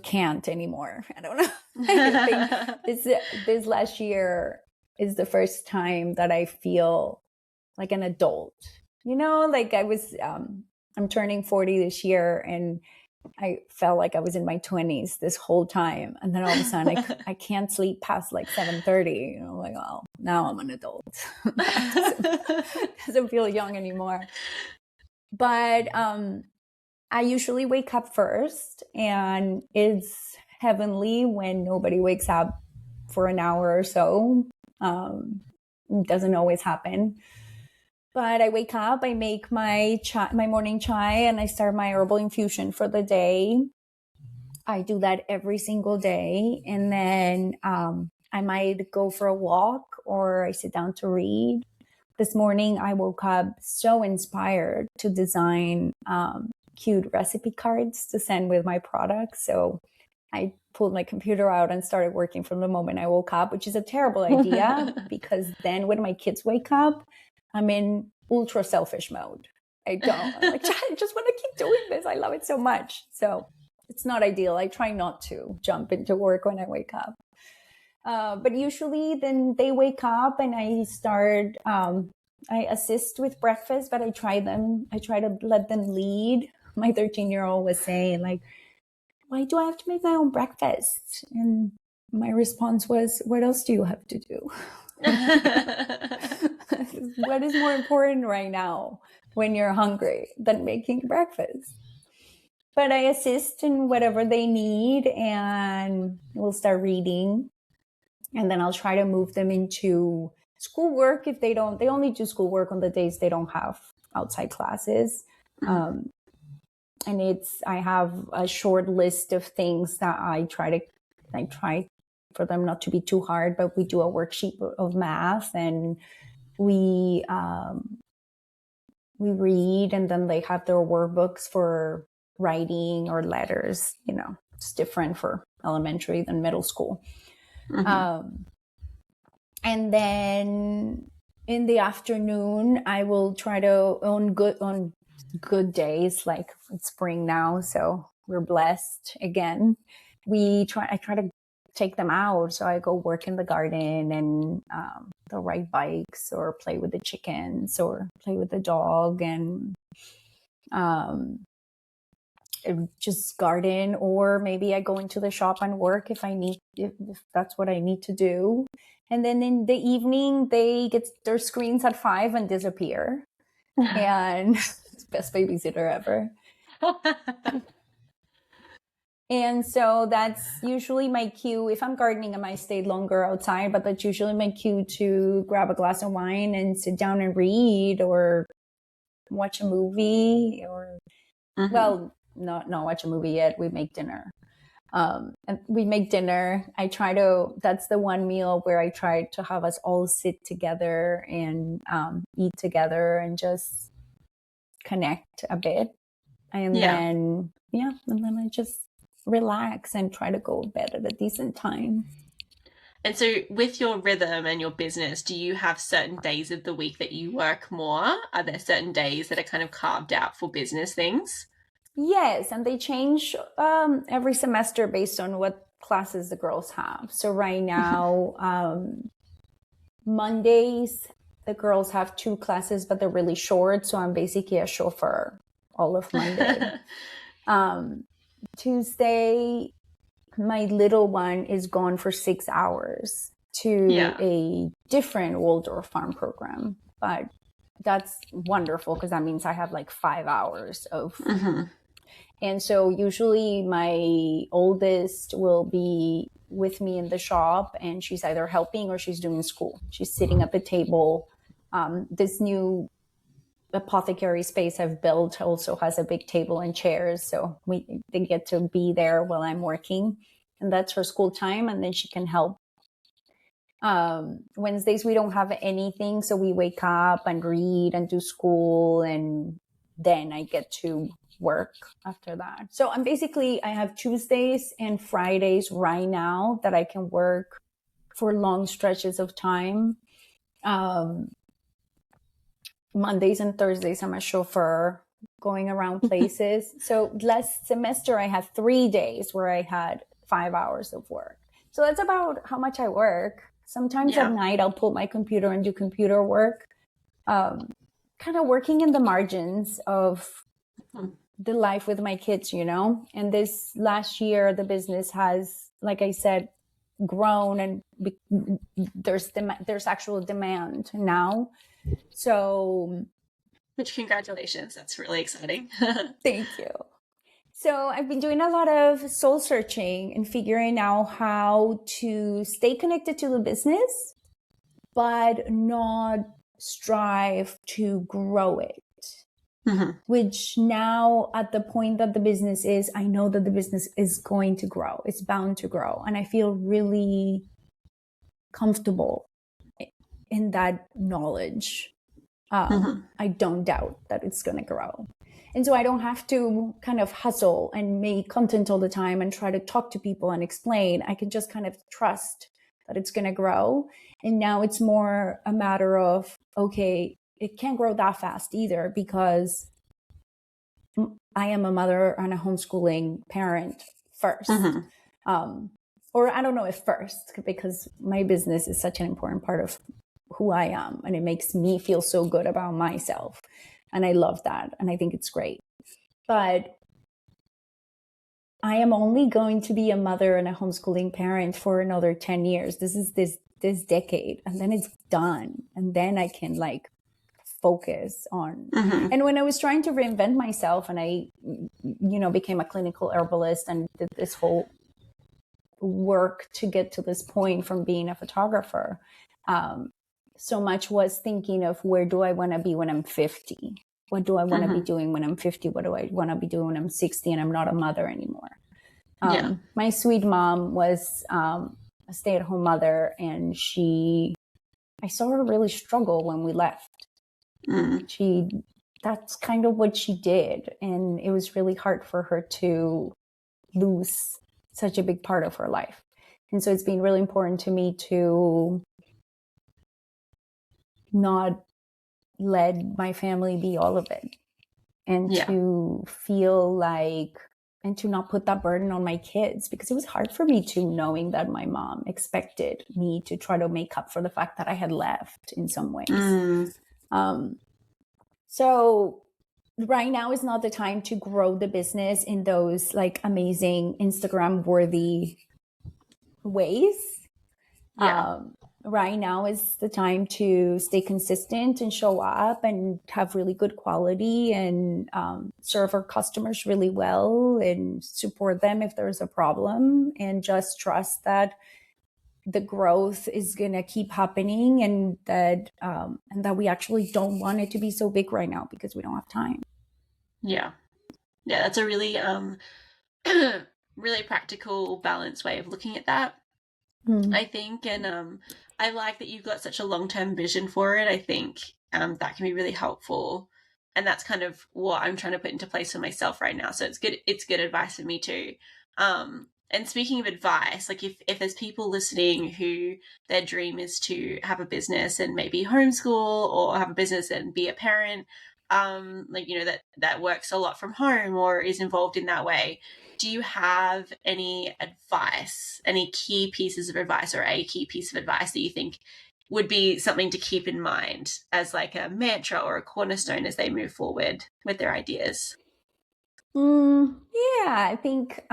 [SPEAKER 2] can't anymore. I don't know. I think this last year is the first time that I feel like an adult. Like I'm turning 40 this year, and I felt like I was in my 20s this whole time. And then all of a sudden I can't sleep past like 7:30. Like, oh, now I'm an adult. Doesn't feel young anymore. But I usually wake up first, and it's heavenly when nobody wakes up for an hour or so. It doesn't always happen. But I wake up, I make my morning chai, and I start my herbal infusion for the day. I do that every single day. And then I might go for a walk, or I sit down to read. This morning, I woke up so inspired to design cute recipe cards to send with my products. So I pulled my computer out and started working from the moment I woke up, which is a terrible idea because then when my kids wake up, I'm in ultra selfish mode. I'm like, I just want to keep doing this. I love it so much. So it's not ideal. I try not to jump into work when I wake up. But usually then they wake up and I start, I assist with breakfast, but I try to let them lead. My 13-year-old was saying, like, why do I have to make my own breakfast? And my response was, what else do you have to do? What is more important right now when you're hungry than making breakfast? But I assist in whatever they need, and we'll start reading. And then I'll try to move them into schoolwork if they only do schoolwork on the days they don't have outside classes. And I have a short list of things that I try for them not to be too hard, but we do a worksheet of math, and we read, and then they have their workbooks for writing or letters. It's different for elementary than middle school. And then in the afternoon, I will try to on good days, like it's spring now, so we're blessed again. I try to take them out. So I go work in the garden, and they'll ride bikes or play with the chickens or play with the dog, and just garden, or maybe I go into the shop and work if that's what I need to do. And then in the evening, they get their screens at 5 and disappear. And it's the best babysitter ever. And so that's usually my cue. If I'm gardening, I might stay longer outside, but that's usually my cue to grab a glass of wine and sit down and read or watch a movie, or well, not watch a movie yet. We make dinner. And we make dinner. That's the one meal where I try to have us all sit together and eat together and just connect a bit. And then I just relax and try to go to bed at a decent time.
[SPEAKER 1] And so with your rhythm and your business, do you have certain days of the week that you work more? Are there certain days that are kind of carved out for business things?
[SPEAKER 2] Yes, and they change every semester based on what classes the girls have. So right now, Mondays, the girls have 2 classes, but they're really short. So I'm basically a chauffeur all of Monday. Tuesday, my little one is gone for 6 hours to a different Waldorf farm program. But that's wonderful because that means I have like 5 hours of... And so usually my oldest will be with me in the shop, and she's either helping or she's doing school. She's sitting at the table. This new apothecary space I've built also has a big table and chairs. So they get to be there while I'm working, and that's her school time. And then she can help. Wednesdays, we don't have anything. So we wake up and read and do school, and then I get to work after that. So I have Tuesdays and Fridays right now that I can work for long stretches of time. Mondays and Thursdays, I'm a chauffeur going around places. So last semester, I had 3 days where I had 5 hours of work. So that's about how much I work. Sometimes at night, I'll pull my computer and do computer work, kind of working in the margins of the life with my kids, you know? And this last year, the business has, like I said, grown, and there's actual demand now. So,
[SPEAKER 1] which, congratulations, that's really exciting.
[SPEAKER 2] Thank you. So I've been doing a lot of soul searching and figuring out how to stay connected to the business, but not strive to grow it. Which now, at the point that the business is, I know that the business is going to grow. It's bound to grow. And I feel really comfortable in that knowledge. I don't doubt that it's going to grow. And so I don't have to kind of hustle and make content all the time and try to talk to people and explain. I can just kind of trust that it's going to grow. And now it's more a matter of, okay, it can't grow that fast either, because I am a mother and a homeschooling parent first. Or I don't know if first, because my business is such an important part of who I am, and it makes me feel so good about myself. And I love that. And I think it's great. But I am only going to be a mother and a homeschooling parent for another 10 years. This is this decade, and then it's done. And then I can like focus on. And when I was trying to reinvent myself, and I, became a clinical herbalist and did this whole work to get to this point from being a photographer, so much was thinking of, where do I want to be when I'm 50? What do I want to be doing when I'm 50? What do I want to be doing when I'm 60 and I'm not a mother anymore? My sweet mom was a stay-at-home mother, and I saw her really struggle when we left. That's kind of what she did. And it was really hard for her to lose such a big part of her life. And so it's been really important to me to not let my family be all of it, and to feel like, and to not put that burden on my kids, because it was hard for me too, knowing that my mom expected me to try to make up for the fact that I had left in some ways. So right now is not the time to grow the business in those like amazing Instagram worthy ways. Right now is the time to stay consistent and show up and have really good quality, and serve our customers really well and support them if there's a problem, and just trust that the growth is going to keep happening, and that we actually don't want it to be so big right now because we don't have time.
[SPEAKER 1] Yeah, that's a really really practical, balanced way of looking at that, I think. And I like that you've got such a long-term vision for it. I think that can be really helpful, and that's kind of what I'm trying to put into place for myself right now. So it's good advice for me too. And speaking of advice, like if there's people listening who their dream is to have a business and maybe homeschool, or have a business and be a parent, that works a lot from home or is involved in that way, do you have any advice, any key pieces of advice, or a key piece of advice that you think would be something to keep in mind as like a mantra or a cornerstone as they move forward with their ideas?
[SPEAKER 2] I think,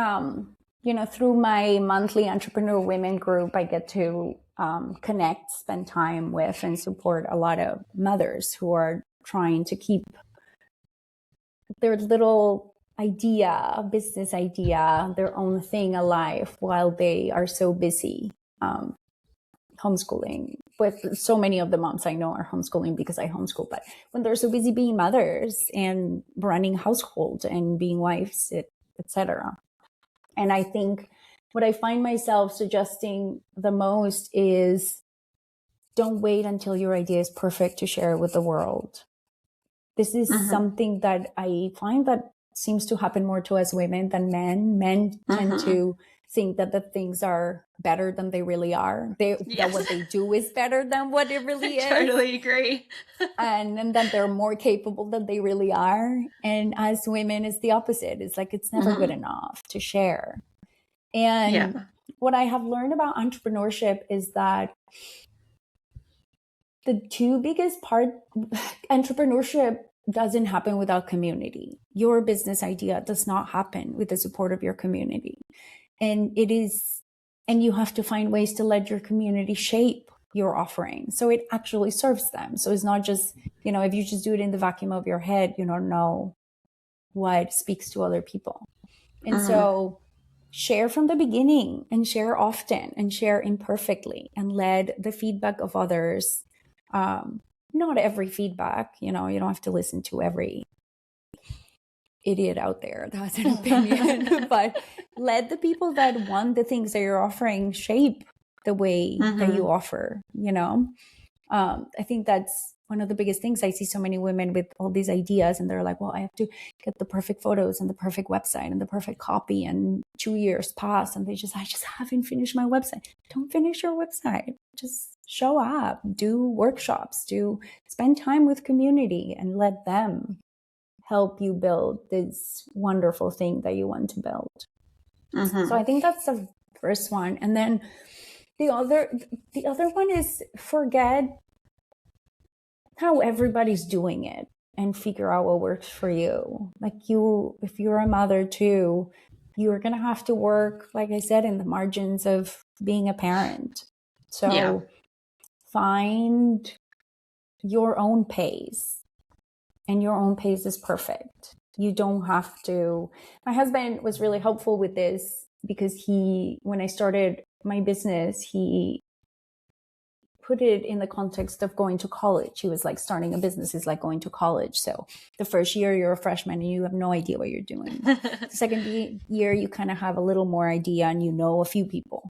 [SPEAKER 2] through my monthly Entrepreneur Women group, I get to connect, spend time with, and support a lot of mothers who are trying to keep their little business idea, their own thing alive while they are so busy homeschooling. With so many of the moms I know are homeschooling because I homeschool, but when they're so busy being mothers and running households and being wives, etc. And I think what I find myself suggesting the most is, don't wait until your idea is perfect to share it with the world. This is something that I find that seems to happen more to us women than men. Men tend to think that the things are better than they really are. That what they do is better than what it really is.
[SPEAKER 1] Totally agree.
[SPEAKER 2] and then they're more capable than they really are. And as women, it's the opposite. It's like, it's never good enough to share. And what I have learned about entrepreneurship is that the two biggest entrepreneurship doesn't happen without community. Your business idea does not happen with the support of your community. And you have to find ways to let your community shape your offering so it actually serves them. So it's not just, if you just do it in the vacuum of your head, you don't know what speaks to other people. And so share from the beginning, and share often, and share imperfectly, and let the feedback of others, not every feedback, you don't have to listen to every idiot out there that has an opinion, but let the people that want the things that you're offering shape the way that you offer, I think that's one of the biggest things. I see so many women with all these ideas, and they're like, well, I have to get the perfect photos and the perfect website and the perfect copy, and 2 years pass, and I just haven't finished my website. Don't finish your website. Just show up, do workshops, spend time with community, and let them help you build this wonderful thing that you want to build. So I think that's the first one. And then the other one is forget how everybody's doing it and figure out what works for you. Like if you're a mother too, you're going to have to work, like I said, in the margins of being a parent. So find your own pace, and your own pace is perfect. You don't have to. My husband was really helpful with this, because when I started my business, he put it in the context of going to college. He was like, starting a business is like going to college. So the first year you're a freshman and you have no idea what you're doing. The second year you kind of have a little more idea, and you know a few people.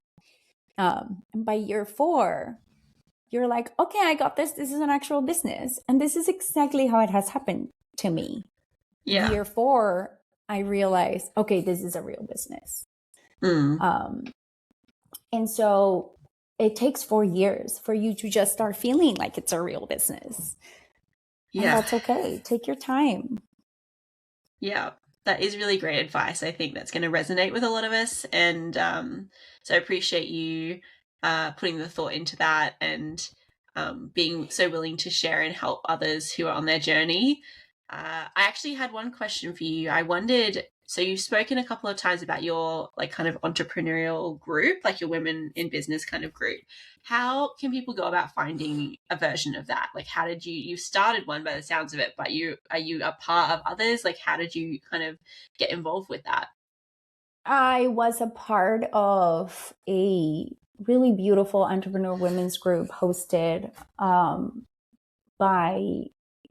[SPEAKER 2] And by year 4, you're like, okay, I got this. This is an actual business. And this is exactly how it has happened to me. Year 4, I realized, okay, this is a real business. And so it takes 4 years for you to just start feeling like it's a real business. And that's okay. Take your time.
[SPEAKER 1] Yeah, that is really great advice. I think that's going to resonate with a lot of us. And so I appreciate you putting the thought into that, and being so willing to share and help others who are on their journey. I actually had one question for you. I wondered, so you've spoken a couple of times about your like kind of entrepreneurial group, like your women in business kind of group. How can people go about finding a version of that? Like, how did you started one by the sounds of it, but are you a part of others? Like, how did you kind of get involved with that?
[SPEAKER 2] I was a part of a really beautiful entrepreneur women's group hosted by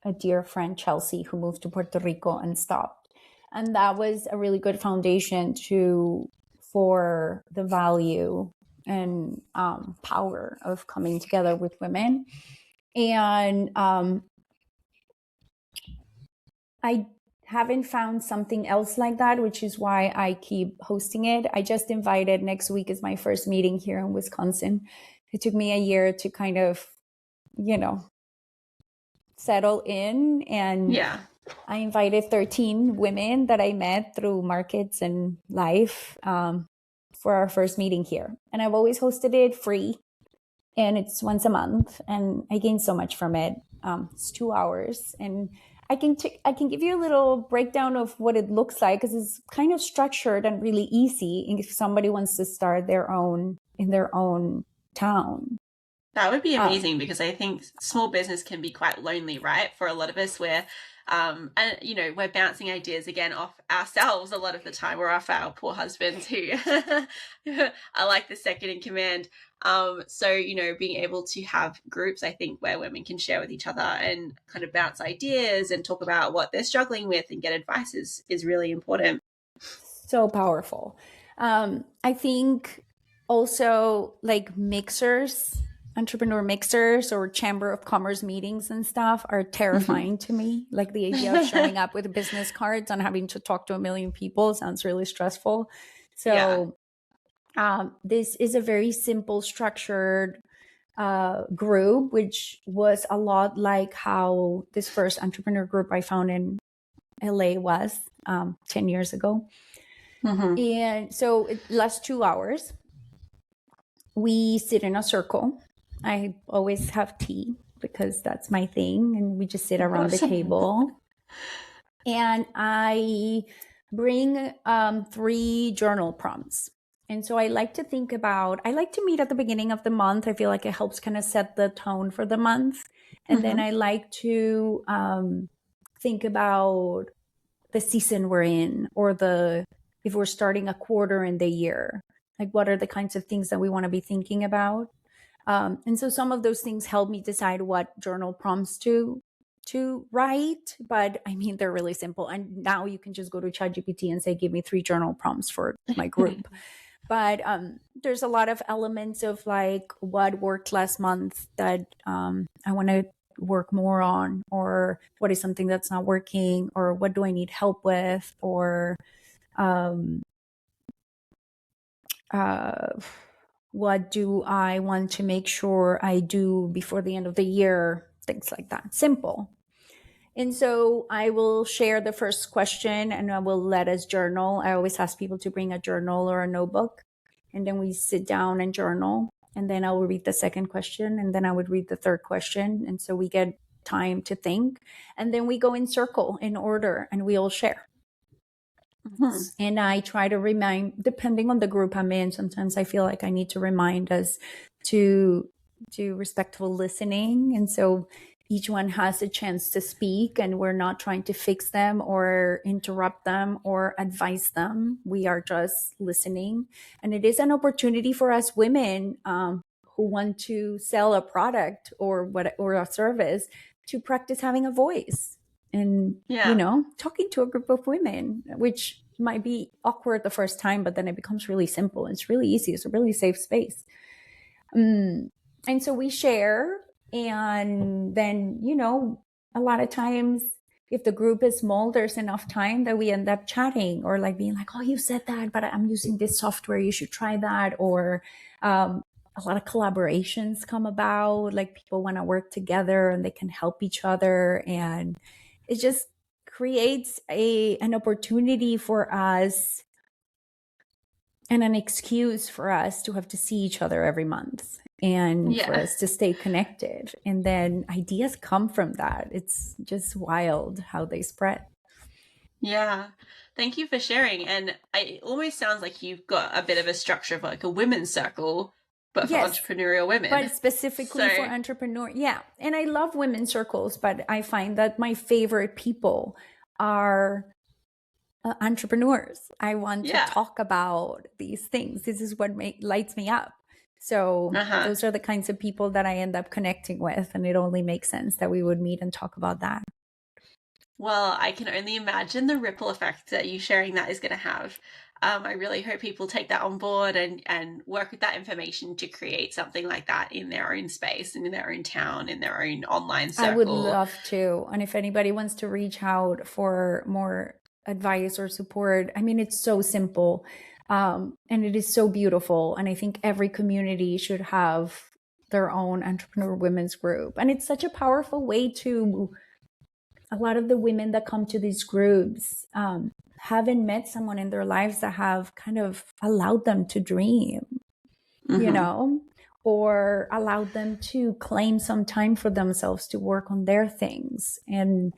[SPEAKER 2] a dear friend, Chelsea, who moved to Puerto Rico and stopped. And that was a really good foundation for the value and power of coming together with women. And I haven't found something else like that, which is why I keep hosting it. I just invited, next week is my first meeting here in Wisconsin. It took me a year to kind of, settle in. And I invited 13 women that I met through markets and life for our first meeting here. And I've always hosted it free, and it's once a month, and I gained so much from it. It's 2 hours, and I can give you a little breakdown of what it looks like, because it's kind of structured and really easy if somebody wants to start in their own town.
[SPEAKER 1] That would be amazing, because I think small business can be quite lonely, right? For a lot of us, where and we're bouncing ideas again off ourselves a lot of the time, or off our poor husbands who are like the second in command. So being able to have groups, I think, where women can share with each other and kind of bounce ideas and talk about what they're struggling with and get advice is really important.
[SPEAKER 2] So powerful. I think also like entrepreneur mixers or chamber of commerce meetings and stuff are terrifying to me. Like the idea of showing up with business cards and having to talk to a million people sounds really stressful. So This is a very simple, structured group, which was a lot like how this first entrepreneur group I found in LA was 10 years ago. And so it lasts 2 hours. We sit in a circle. I always have tea because that's my thing. And we just sit around the table. And I bring 3 journal prompts. And so I like to meet at the beginning of the month. I feel like it helps kind of set the tone for the month. And then I like to think about the season we're in, or if we're starting a quarter in the year, like what are the kinds of things that we want to be thinking about. And so some of those things help me decide what journal prompts to write. But I mean, they're really simple. And now you can just go to ChatGPT and say, give me 3 journal prompts for my group. But there's a lot of elements of like what worked last month that I want to work more on, or what is something that's not working, or what do I need help with, or what do I want to make sure I do before the end of the year, things like that. Simple. And so I will share the first question and I will let us journal. I always ask people to bring a journal or a notebook, and then we sit down and journal. And then I will read the second question, and then I would read the third question. And so we get time to think. And then we go in circle in order and we all share. And I try to remind, depending on the group I'm in, sometimes I feel like I need to remind us to do respectful listening. And so each one has a chance to speak, and we're not trying to fix them or interrupt them or advise them. We are just listening. And it is an opportunity for us women who want to sell a product or a service to practice having a voice. And, talking to a group of women, which might be awkward the first time, but then it becomes really simple. It's really easy. It's a really safe space. And so we share. And then, a lot of times if the group is small, there's enough time that we end up chatting, or like being like, oh, you said that, but I'm using this software. You should try that. Or a lot of collaborations come about, like people want to work together and they can help each other. And it just creates an opportunity for us and an excuse for us to have to see each other every month, and for us to stay connected. And then ideas come from that. It's just wild how they spread.
[SPEAKER 1] Yeah. Thank you for sharing. And it almost sounds like you've got a bit of a structure of like a women's circle, but for entrepreneurial women.
[SPEAKER 2] But specifically for entrepreneur. Yeah. And I love women's circles, but I find that my favorite people are entrepreneurs. I want to talk about these things. This is what lights me up. So those are the kinds of people that I end up connecting with. And it only makes sense that we would meet and talk about that.
[SPEAKER 1] Well, I can only imagine the ripple effect that you sharing that is going to have. I really hope people take that on board and work with that information to create something like that in their own space and in their own town, in their own online circle.
[SPEAKER 2] I would love to. And if anybody wants to reach out for more advice or support, I mean, it's so simple and it is so beautiful. And I think every community should have their own entrepreneur women's group. And it's such a powerful way to, a lot of the women that come to these groups haven't met someone in their lives that have kind of allowed them to dream, or allowed them to claim some time for themselves to work on their things. And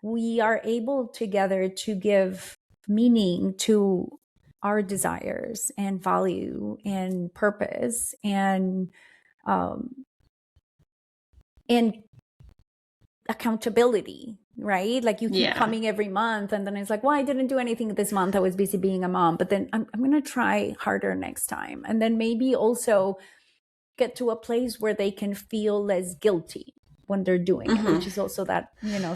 [SPEAKER 2] we are able together to give meaning to our desires and value and purpose and accountability, right? Like you keep coming every month and then it's like, well, I didn't do anything this month. I was busy being a mom, but then I'm going to try harder next time. And then maybe also get to a place where they can feel less guilty when they're doing it, which is also that,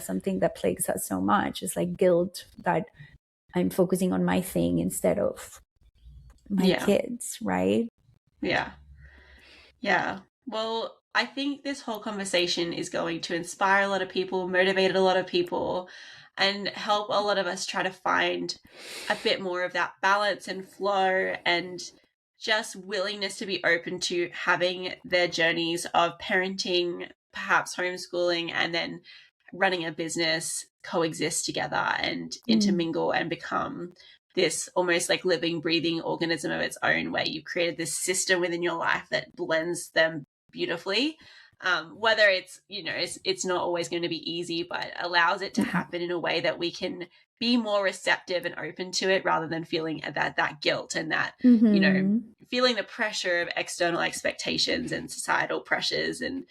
[SPEAKER 2] something that plagues us so much. It's like guilt that I'm focusing on my thing instead of my kids, right?
[SPEAKER 1] Yeah. Yeah. Well, I think this whole conversation is going to inspire a lot of people, motivate a lot of people, and help a lot of us try to find a bit more of that balance and flow and just willingness to be open to having their journeys of parenting, perhaps homeschooling, and then running a business coexist together and intermingle and become this almost like living, breathing organism of its own, where you've created this system within your life that blends them beautifully. Whether it's, it's not always going to be easy, but allows it to happen in a way that we can be more receptive and open to it, rather than feeling that guilt and that, feeling the pressure of external expectations and societal pressures and,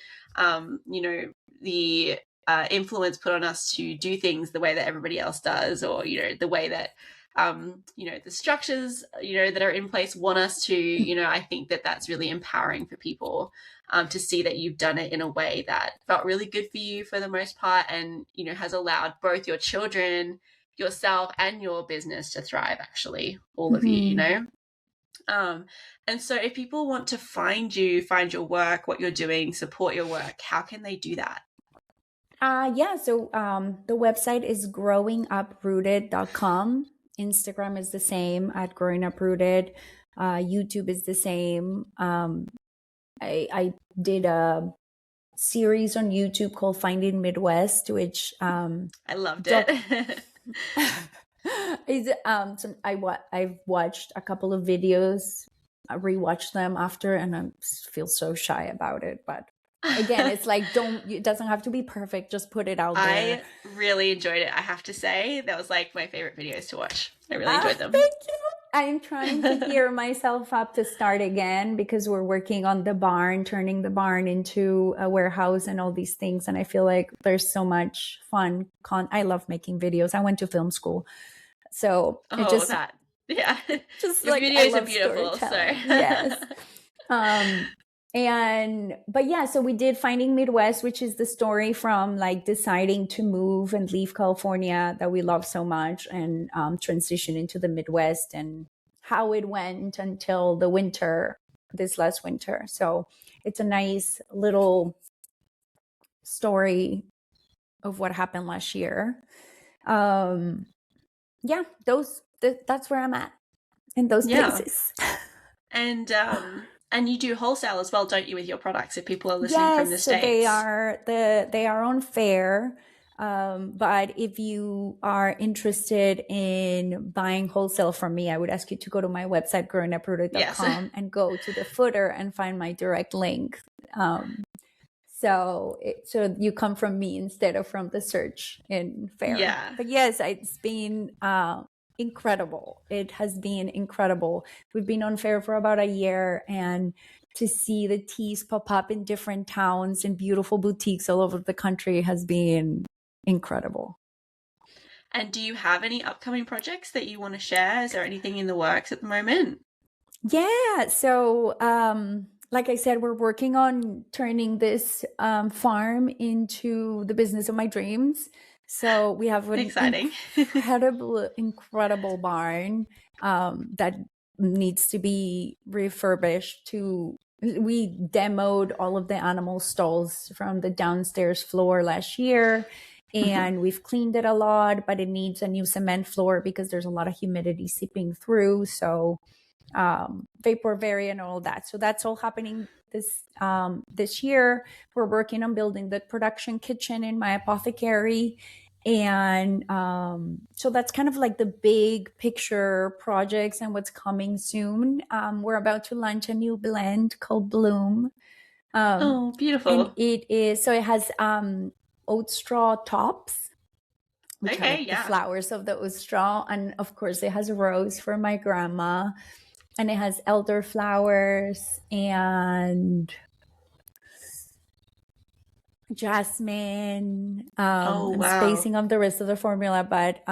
[SPEAKER 1] the influence put on us to do things the way that everybody else does, or, the way that, the structures, that are in place want us to, I think that that's really empowering for people, to see that you've done it in a way that felt really good for you for the most part, and, has allowed both your children, yourself, and your business to thrive, actually, all of you, and so if people want to find you, find your work, what you're doing, support your work, how can they do that?
[SPEAKER 2] So the website is growinguprooted.com. Instagram is the same at growinguprooted. YouTube is the same. I did a series on YouTube called Finding Midwest, which
[SPEAKER 1] I loved it.
[SPEAKER 2] I've watched a couple of videos, I rewatched them after, and I feel so shy about it, but again, it's like, it doesn't have to be perfect, just put it out there.
[SPEAKER 1] I really enjoyed it, I have to say. That was like my favorite videos to watch. I really enjoyed them.
[SPEAKER 2] Thank you. I'm trying to gear myself up to start again, because we're working on the barn, turning the barn into a warehouse and all these things, and I feel like there's so much fun. I love making videos. I went to film school, so
[SPEAKER 1] your videos are beautiful, so
[SPEAKER 2] yes. So we did Finding Midwest, which is the story from like deciding to move and leave California that we love so much, and transition into the Midwest, and how it went until this last winter. So it's a nice little story of what happened last year. That's where I'm at in those places.
[SPEAKER 1] And you do wholesale as well, don't you, with your products, if people are listening from the States?
[SPEAKER 2] They are on Fair. But if you are interested in buying wholesale from me, I would ask you to go to my website, growinguprooted.com, and go to the footer and find my direct link. So you come from me instead of from the search in Fair.
[SPEAKER 1] Yeah.
[SPEAKER 2] But yes, it's been incredible. It has been incredible. We've been on Fair for about a year, and to see the teas pop up in different towns and beautiful boutiques all over the country has been incredible.
[SPEAKER 1] And do you have any upcoming projects that you want to share? Is there anything in the works at the moment?
[SPEAKER 2] Yeah. So, like I said, we're working on turning this farm into the business of my dreams. So we have an
[SPEAKER 1] exciting,
[SPEAKER 2] incredible barn that needs to be refurbished. We demoed all of the animal stalls from the downstairs floor last year, and we've cleaned it a lot, but it needs a new cement floor because there's a lot of humidity seeping through. So vapor variant and all that. So that's all happening this year. We're working on building the production kitchen in my apothecary. And so that's kind of like the big picture projects and what's coming soon. We're about to launch a new blend called Bloom.
[SPEAKER 1] Oh, beautiful.
[SPEAKER 2] And it has oat straw tops, which are like the flowers of the oat straw. And of course it has a rose for my grandma, and it has elderflowers and jasmine. I'm spacing on the rest of the formula, but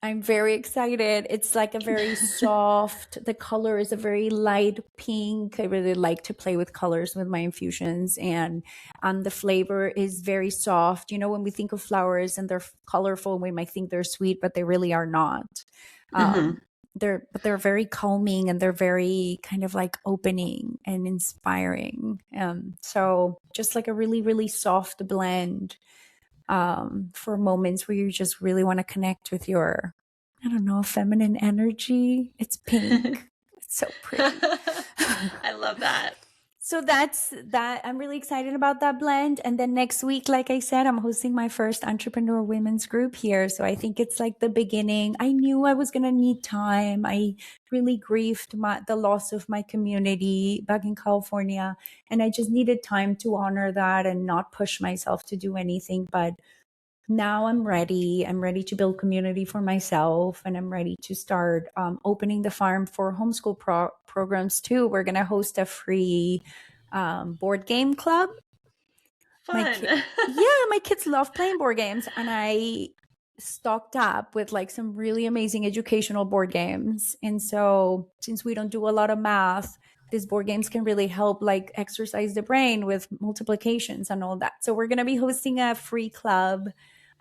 [SPEAKER 2] I'm very excited. It's like a very soft, the color is a very light pink. I really like to play with colors with my infusions, and the flavor is very soft. When we think of flowers and they're colorful, we might think they're sweet, but they really are not. They're very calming, and they're very kind of like opening and inspiring. So just like a really, really soft blend for moments where you just really want to connect with your, feminine energy. It's pink. So pretty.
[SPEAKER 1] I love that.
[SPEAKER 2] So that's that. I'm really excited about that blend. And then next week, like I said, I'm hosting my first entrepreneur women's group here. So I think it's like the beginning. I knew I was going to need time. I really grieved the loss of my community back in California. And I just needed time to honor that and not push myself to do anything. But now I'm ready. I'm ready to build community for myself, and I'm ready to start opening the farm for homeschool programs too. We're going to host a free board game club.
[SPEAKER 1] Fun.
[SPEAKER 2] My kids love playing board games, and I stocked up with like some really amazing educational board games. And so since we don't do a lot of math, these board games can really help like exercise the brain with multiplications and all that. So we're going to be hosting a free club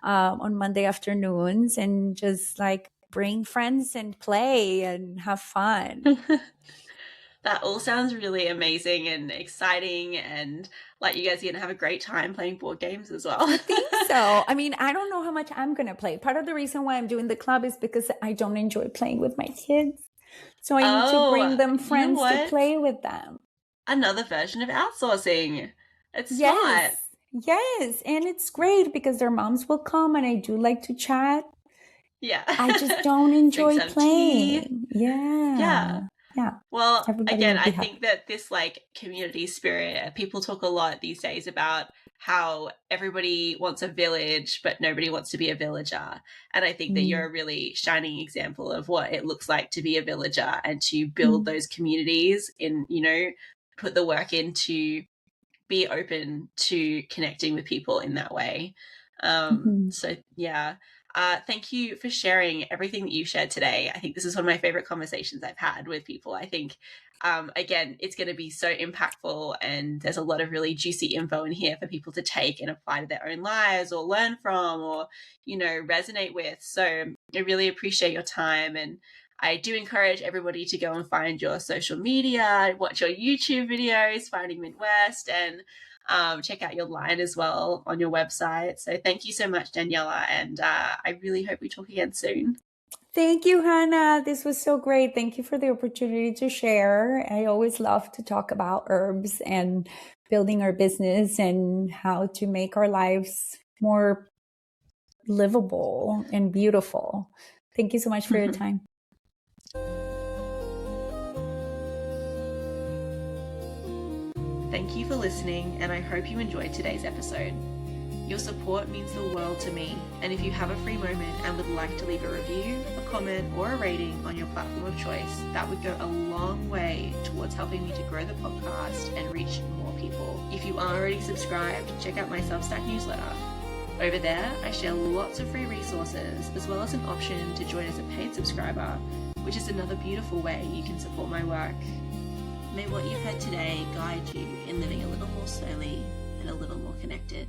[SPEAKER 2] on Monday afternoons, and just like bring friends and play and have fun.
[SPEAKER 1] That all sounds really amazing and exciting, and like you guys are gonna have a great time playing board games as well.
[SPEAKER 2] I think so. I mean, I don't know how much I'm gonna play. Part of the reason why I'm doing the club is because I don't enjoy playing with my kids, so I need to bring them friends to play with them.
[SPEAKER 1] Another version of outsourcing. It's
[SPEAKER 2] smart. Yes, and it's great because their moms will come, and I do like to chat.
[SPEAKER 1] Yeah.
[SPEAKER 2] I just don't enjoy playing. Yeah.
[SPEAKER 1] Well, again, I think that this like community spirit, people talk a lot these days about how everybody wants a village, but nobody wants to be a villager. And I think that you're a really shining example of what it looks like to be a villager and to build those communities in, you know, put the work in to be open to connecting with people in that way. So yeah, thank you for sharing everything that you shared today. I think this is one of my favorite conversations I've had with people. I think, again, it's going to be so impactful, and there's a lot of really juicy info in here for people to take and apply to their own lives or learn from or, you know, resonate with. So I really appreciate your time, and I do encourage everybody to go and find your social media, watch your YouTube videos, Finding Midwest, and check out your line as well on your website. So thank you so much, Daniela, and I really hope we talk again soon.
[SPEAKER 2] Thank you, Hannah. This was so great. Thank you for the opportunity to share. I always love to talk about herbs and building our business and how to make our lives more livable and beautiful. Thank you so much for your time.
[SPEAKER 1] Thank you for listening, and I hope you enjoyed today's episode. Your support means the world to me, and if you have a free moment and would like to leave a review, a comment, or a rating on your platform of choice, that would go a long way towards helping me to grow the podcast and reach more people. If you aren't already subscribed, check out my Substack newsletter. Over there, I share lots of free resources, as well as an option to join as a paid subscriber, which is another beautiful way you can support my work. May what you've heard today guide you in living a little more slowly and a little more connected.